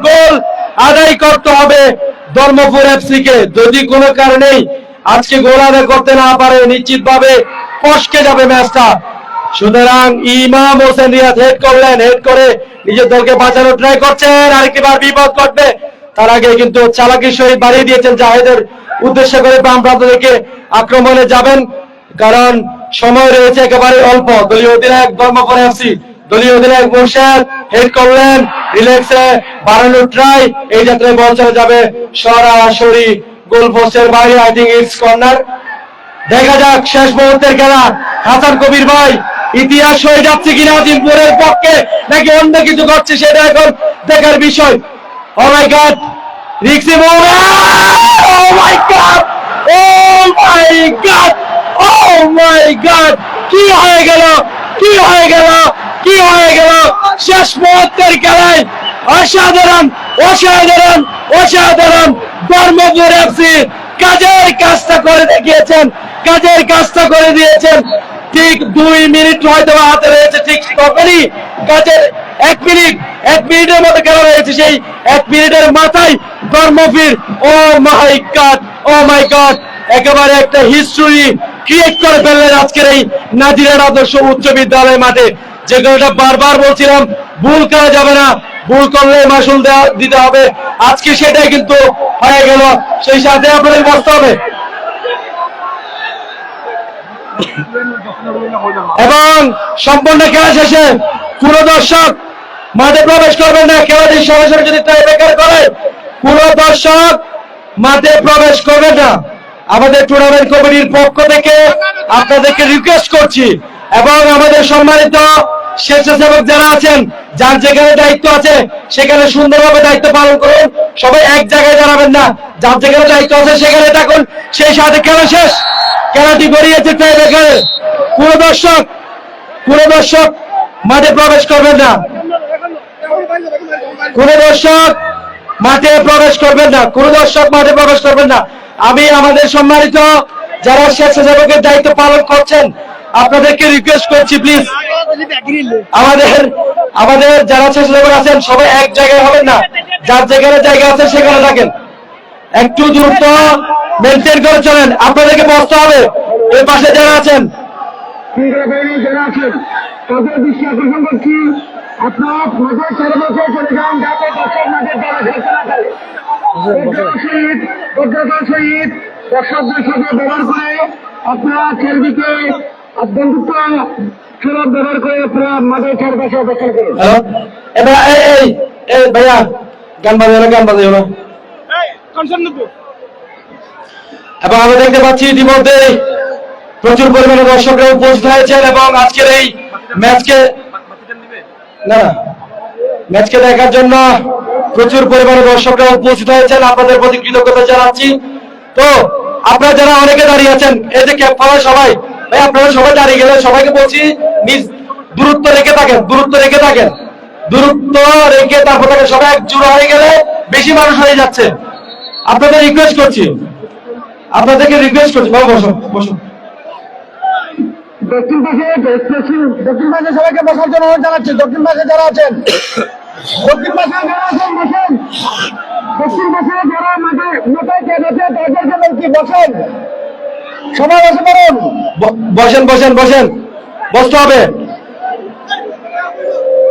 গোল আদায় করতে হবে ধর্মপুর এফসি কে। যদি কোনো কারণেই আজকে গোল আদায় করতে না পারে নিশ্চিত ভাবে ফসকে যাবে ম্যাচটা। সুতরাং ইমাম হোসেন রিয়াদ হেড করে নিজের দলকে বাঁচানোর ট্রাই করছেন, আরেকটিবার বিপদ ঘটবে। তার আগে কিন্তু চালাকির সহিত বাড়িয়ে দিয়েছেন জাহেদের উদ্দেশ্য করে বাম প্রান্ত থেকে আক্রমণে যাবেন, কারণ সময় রয়েছে একেবারে অল্প। দলীয় অধিনায়ক ধর্মপুর এফসি, দলীয় অধিনায়ক মোর্শেদ হেড করলেন, রিল্যাক্সে বাড়ানোর ট্রাই। এই যাত্রায় বল চলে যাবে সরাসরি গোল পোস্টের বাইরে। I think it's corner. দেখা যাক শেষ মুহূর্তের খেলা। হাসান কবির ভাই, ইতিহাস হয়ে যাচ্ছে কিনা আজিমপুরের পক্ষে নাকি অন্য কিছু ঘটছে সেটা এখন দেখার বিষয়। ও মাই গড, রিক্সি কি হয়ে গেল শেষ মুহূর্তের খেলায়। অসাধারণ ধর্মপুর এফসি কাজের কাজটা করে দিয়েছেন। ঠিক 2 মিনিট হয়তো হাতে রয়েছে, ঠিক তখনই কাজের 1 মিনিটের মতো খেলা রয়েছে। সেই 1 মিনিটের মাথায় ধর্মপুর ও মাই গড একেবারে একটা হিস্ট্রি ক্রিয়েট করে ফেললেন আজকের এই নাজিরার আদর্শ উচ্চ বিদ্যালয় মাঠে। যে কথাটা বারবার বলছিলাম, ভুল করা যাবে না, ভুল করলে মাসুল দিতে হবে। আজকে সেটাই কিন্তু হয়ে গেল, সেই সাথে আপনাদের বসতে হবে। এবং সম্পূর্ণ খেলা শেষে কোন দর্শক মাঠে প্রবেশ করবেন না। খেলাটি সরাসরি যদি টাই ব্রেকার করে কোন দর্শক মাঠে প্রবেশ করবেন না। আমাদের টুর্নামেন্ট কমিটির পক্ষ থেকে আপনাদেরকে রিকোয়েস্ট করছি, এবং আমাদের সম্মানিত স্বেচ্ছাসেবক যারা আছেন, যার যেখানে দায়িত্ব আছে সেখানে সুন্দরভাবে দায়িত্ব পালন করুন। সবাই এক জায়গায় দাঁড়াবেন না, যার যেখানে দায়িত্ব আছে সেখানে থাকুন। সেই সাথে খেলা শেষ, খেলাটি গড়িয়েছে টাই ব্রেকারে। কোন দর্শক মাঠে প্রবেশ করবেন না, আমি আমাদের সম্মানিত যারা স্বেচ্ছাসেবকের দায়িত্ব পালন করছেন আপনাদেরকে রিকোয়েস্ট করছি, প্লিজ আমাদের যারা স্বেচ্ছাসেবক আছেন সবাই এক জায়গায় হবেন না, যার যেখানে জায়গা আছে সেখানে থাকেন। একটু দূরত্ব মেনটেন করে চলেন। আপনাদেরকে বসতে হবে। এই পাশে যারা আছেন তাদের দৃষ্টি আকর্ষণ করছি, আপনার মাঠের চারিপাশে চলে যান যাতে দর্শক মাঠের দ্বারা খেলতে না পারে। শহীদ দর্শকদের সাথে ব্যবহার করে আপনারা চারিদিকে বন্ধুত্ব সুলভ ব্যবহার করে আপনারা মাঠের চারপাশে অবস্থান করুন। হ্যালো, এবার এই ভাইয়া গান বাজাও না। এবং আমরা দেখতে পাচ্ছি ইতিমধ্যে প্রচুর পরিমাণে দর্শকরা উপস্থিত হয়েছেন এবং আজকের এই ম্যাচকে দেখার জন্য প্রচুর পরিমাণে দর্শকরা উপস্থিত হয়েছেন। আপনাদের প্রতি কৃতজ্ঞতা জানাচ্ছি। তো আপনারা যারা অনেকে দাঁড়িয়ে আছেন, এই যে ক্যাপ পাওয়া সবাই, ভাই আপনারা সবাই দাঁড়িয়ে গেলে সবাইকে বলছি নিজ দূরত্ব রেখে থাকেন, দূরত্ব রেখে তারপর থেকে সবাই এক জোড়া হয়ে গেলে বেশি মানুষ হয়ে যাচ্ছে। আপনাদেরকে রিকোয়েস্ট করছি বাবা বসো। দক্ষিণ পাশে সবাইকে বসার জন্য অনুরোধ জানাচ্ছি। দক্ষিণ পাশে যারা আছেন বসেন। দক্ষিণ পাশে যারা মাথায় কে আছে তাদের জন্য কি বসেন, সবাই বসে পড়ুন। বসেন বসতে হবে।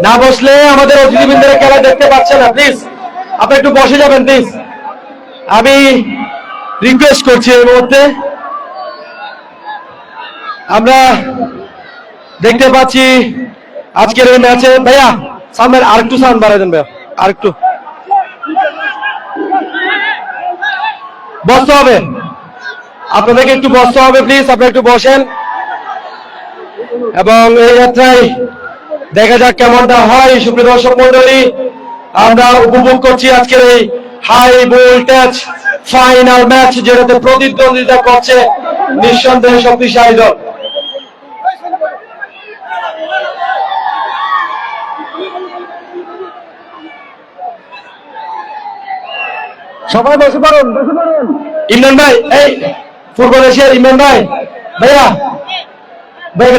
না বসলে আমাদের অতিথিবৃন্দের খেলা দেখতে পাচ্ছেন না। প্লিজ আপনি একটু বসে যাবেন প্লিজ, আমি রিকোয়েস্ট করছি। এই মুহূর্তে আমরা দেখতে পাচ্ছি আজকের এই ম্যাচে, ভাইয়া সামনের আরেকটু সাউন্ড বাড়াই দেন ভাইয়া, আরেকটু বসতে হবে, আপনাদেরকে একটু বসতে হবে প্লিজ, আপনি একটু বসেন। এবং এই যাত্রায় দেখা যাক কেমনটা হয়। সুপ্রিয় দর্শক মন্ডলী, আমরা উপভোগ করছি আজকের এই হাই ভোল্টেজ ফাইনাল ম্যাচ, যেটাতে প্রতিদ্বন্দ্বিতা করছে নিঃসন্দেহে শক্তিশালী দল। সবাই বসে পড়ুন। ইমরান ভাই, এই ফুটবল এশিয়ার ইমরান ভাইয়া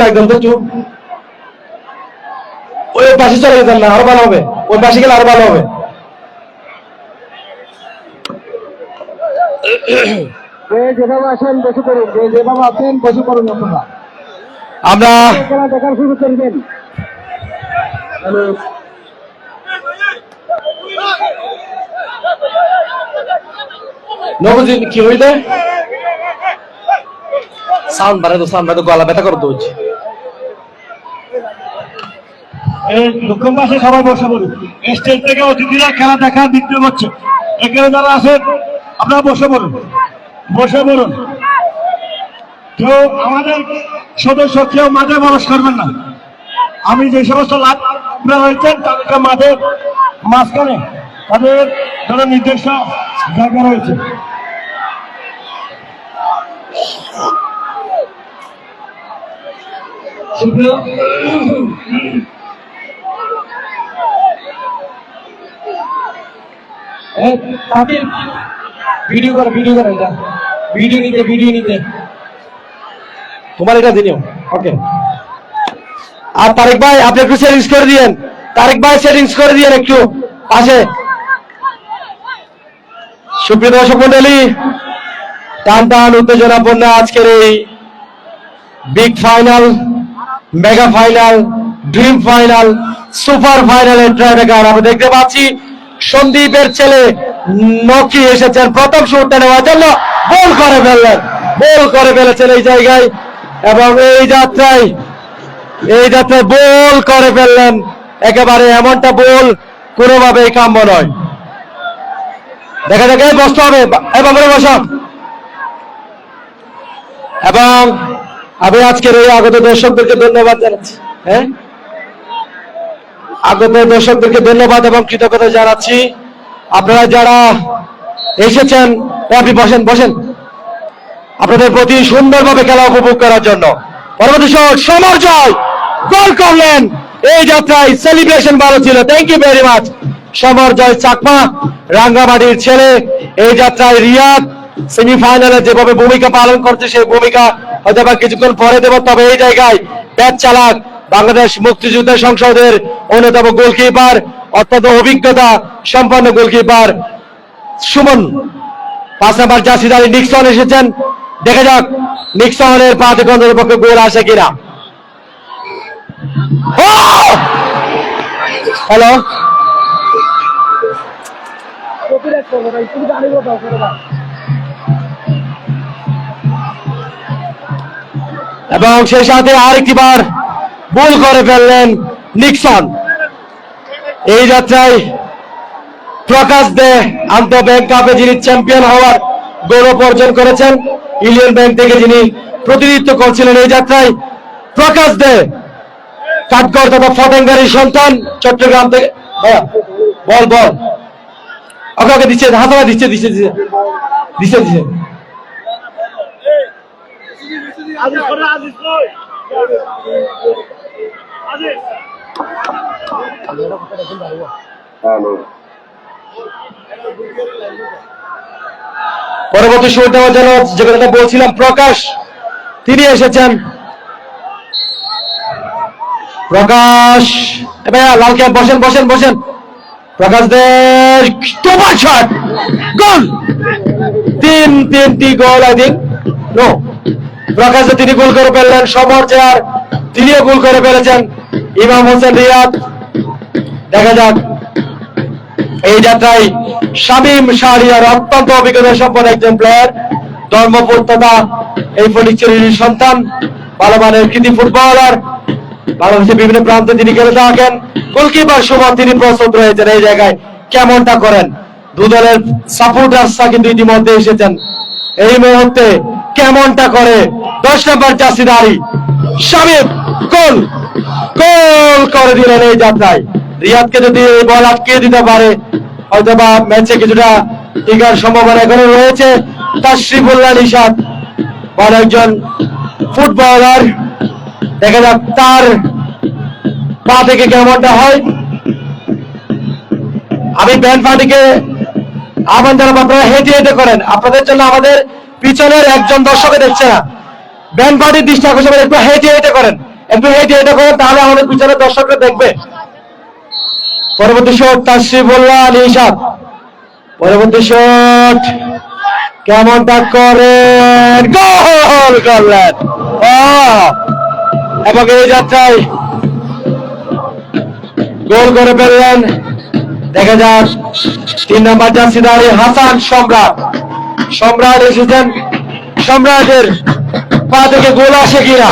একদম তো চুপ, ওই পাশে চলে যেতেন না, আরো ভালো হবে, ওই পাশে গেলে আরো ভালো হবে। যেভাবে আসেন বসে পড়ুন, যেভাবে আছেন বসে পড়ুন। আপনারা আমরা খেলা দেখার শুরু করবেন। নবজিৎ কি হইলে সাউন্ড বাড়াই তো গলা ব্যথা করে দৌড়ছি। দক্ষিণ পাশে সবাই বসে পড়ুন। স্টেজ থেকে অতিথিরা খেলা দেখা দেখতে পাচ্ছে। এখানে যারা আছেন আপনারা বসে পড়ুন। কেউ আমাদের সদস্য কেউ মাঠে প্রবেশ করবেন না। আমি যে সমস্ত লাভ রয়েছেন তাদেরকে মাঠের মাঝখানে তাদের জন্য নির্দিষ্ট জায়গা রয়েছে। ভিডিও করে এটা ভিডিও নিতে তোমার এটা দিনিও। ওকে, আর তারেক ভাই আপনি একটু সেটিংস করে দিয়েন, একটু পাশে। সুপ্রিয় দর্শক মন্ডলী, টান উত্তেজনাপূর্ণ আজকের এই big final, mega final, dream final, super ফাইনালের ট্রাইব্রেকার আমরা দেখতে পাচ্ছি সন্দীপের ছেলে নকি এসেছেন প্রথম শুটটা নেওয়ার জন্য। গোল করে ফেলেছেন এই জায়গায়, এবং এই যাত্রায় গোল করে ফেললেন। একেবারে এমনটা গোল কোনোভাবেই কাম্য নয়। দেখা যাক, বসতে হবে এবং বসা। এবং আমি আজকের এই আগত দর্শকদেরকে ধন্যবাদ জানাচ্ছি। আগত দর্শকদেরকে ধন্যবাদ এবং কৃতজ্ঞতা জানাচ্ছি। আপনারা যারা এসেছেন, আপনি বসেন আপনাদের প্রতি সুন্দরভাবে খেলা উপভোগ করার জন্য। পরবর্তী শট, সমর জয় গোল করলেন। এই যাত্রায় সেলিব্রেশন ভালো ছিল। Thank you very much. Samar Joy Chakma, রাঙ্গামাটির ছেলে। এই যাত্রায় রিয়াদ সেমিফাইনালে যেভাবে ভূমিকা পালন করছে, সেই ভূমিকা হয়তো বা কিছুক্ষণ পরে দেব। তবে এই জায়গায় ব্যাট চালাক বাংলাদেশ মুক্তিযুদ্ধ সংসদের অন্যতম গোলকিপার, অত্যন্ত অভিজ্ঞতা সম্পন্ন গোলকিপার সুমন। 5 নাম্বার জার্সিধারী নিক্সন এসেছেন। দেখা যাক নিক্সনের পা থেকে অন্তত পক্ষে গোল আসে কিনা। হ্যালো, এবং সেই সাথে আরেকটিবার ভুল করে ফেললেন নিক্সন। এই যাত্রায় প্রকাশ দে আন্তঃ ব্যাংক কাপে যিনি চ্যাম্পিয়ন হওয়ার গৌরব অর্জন করেছেন, ইউনিয়ন ব্যাংক থেকে যিনি প্রতিনিধিত্ব করছিলেন এই যাত্রায়, প্রকাশ দে কাঠগড় তথা ফটেঙ্গারির সন্তান চট্টগ্রাম থেকে। বল বল ওকে দিচ্ছে, হাতারা দিচ্ছে দিচ্ছে দিচ্ছে দিচ্ছে দিচ্ছে। পরবর্তী শুরু দেওয়ার জন্য যে কথা বলছিলাম, প্রকাশ তিনি এসেছেন। প্রকাশ ভাইয়া লাল ক্যাপ, বসেন বসেন বসেন। প্রকাশ দের টপার শট, গোল। তিনটি গোল, আই থিঙ্ক নো। প্রকাশ তিনি গোল করে ফেললেন, সমর চেয়ার তিনিও গোল করে ফেলেছেন। ইমাম হোসেন রিয়াদ। দেখা যাক এই যাত্রায় শামীম শাহরিয়ার অত্যন্ত অভিজ্ঞতা সম্পন্ন একজন প্লেয়ার, ধর্মপুর তথা এই ফটিকছড়ির সন্তান, ভালো মানের কৃতি ফুটবলার, বাংলাদেশের বিভিন্ন প্রান্তে তিনি খেলে থাকেন। গোলকিপার সুমন তিনি প্রস্তুত রয়েছেন এই জায়গায় কেমনটা করেন। দু দলের সাপোর্টার্সরা কিন্তু ইতিমধ্যে এসেছেন। এই মুহূর্তে কেমনটা করে 10 নম্বর জার্সিধারী শামীম গোল গোল করে দিলেন এই যাত্রায়। রিয়াদকে যদি এই বল আটকে দিতে পারে হয়তোবা ম্যাচে কিছুটা টিকার সম্ভাবনা এখনো রয়েছে। তাশরিফুল্লাহ নিশাত বড় একজন ফুটবলার, দেখা যাক তার পা থেকে কেমনটা হয়। আমি ব্যান্ড পার্টিকে আহ্বান জানাবো আপনারা হেঁটে হেঁটে করেন, আপনাদের জন্য আমাদের পিছনের একজন দর্শকে দেখছে না। ব্যান্ড পার্টির দৃষ্টি আকর্ষণ একটু হেঁটে হেঁটে করেন, একটু হেঁটে হেঁটে করেন, তাহলে আমাদের পিছনের দর্শকরা দেখবে। পরবর্তী শট তাশরিফুল্লাহ নিশাত, পরবর্তী শট কেমনটা করেন, গোল করলেন। এবং এই যাত্রায় গোল করে ফেললেন। দেখা যাক 3 নম্বর জার্সিধারী হাসান সম্রাট। সম্রাট এসেছেন, সম্রাটের পা থেকে গোল আসে কিনা।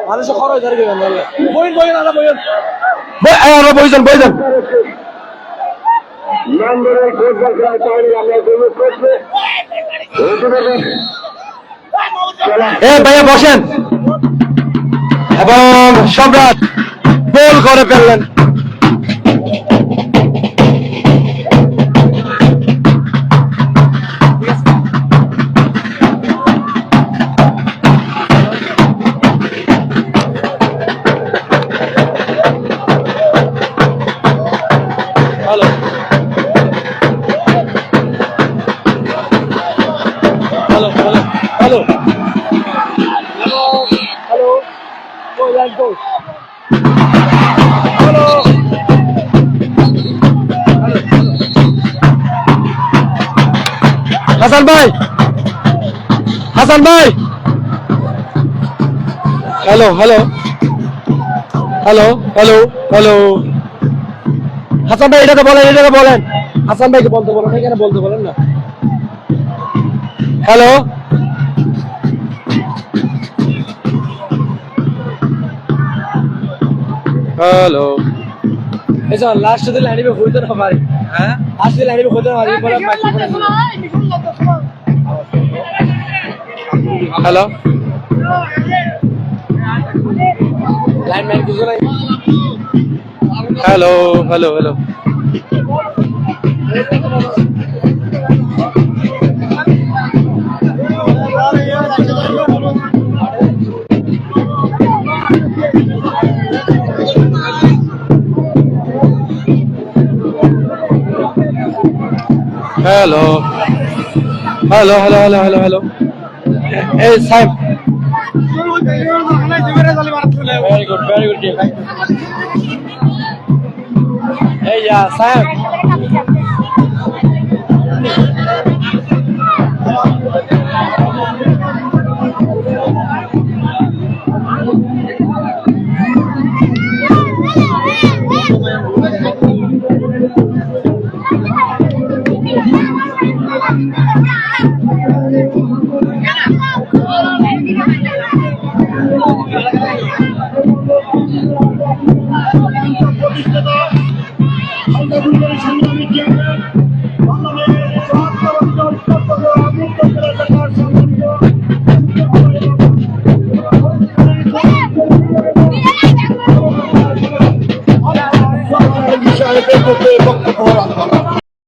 মানুষের খরচ আর কি বইন বইন আলা বইন আমরা বইজন বইজন ভাইয়া বসেন। এবং সম্রাট গোল করে ফেললেন। হাসান ভাই, হাসান ভাই, hello hello hello hello hello. Hasan ভাই এটাকে বলেন, এটাকে বলেন, হাসান ভাইকে বলতে বলেন, এখানে বলতে বলেন না। Hello hello. এসো লাস্ট দিন লাইনে হইতো না পারে, হ্যাঁ লাস্ট দিন লাইনে হইতো না পারে। হ্যালো লাইনম্যান কিছু নাই। Hello hello hello. Hello hello hello hello hello hello. এই সাহেব ভেরি গুড গেম। এই সাহেব দুর্গের সংগ্রামী চেয়ারম্যান বাংলাদেশ জাতীয়তাবাদী দল চট্টগ্রাম উত্তর জেলা শাখার সম্মানিত বিষয়ে বক্তব্য রাখবেন।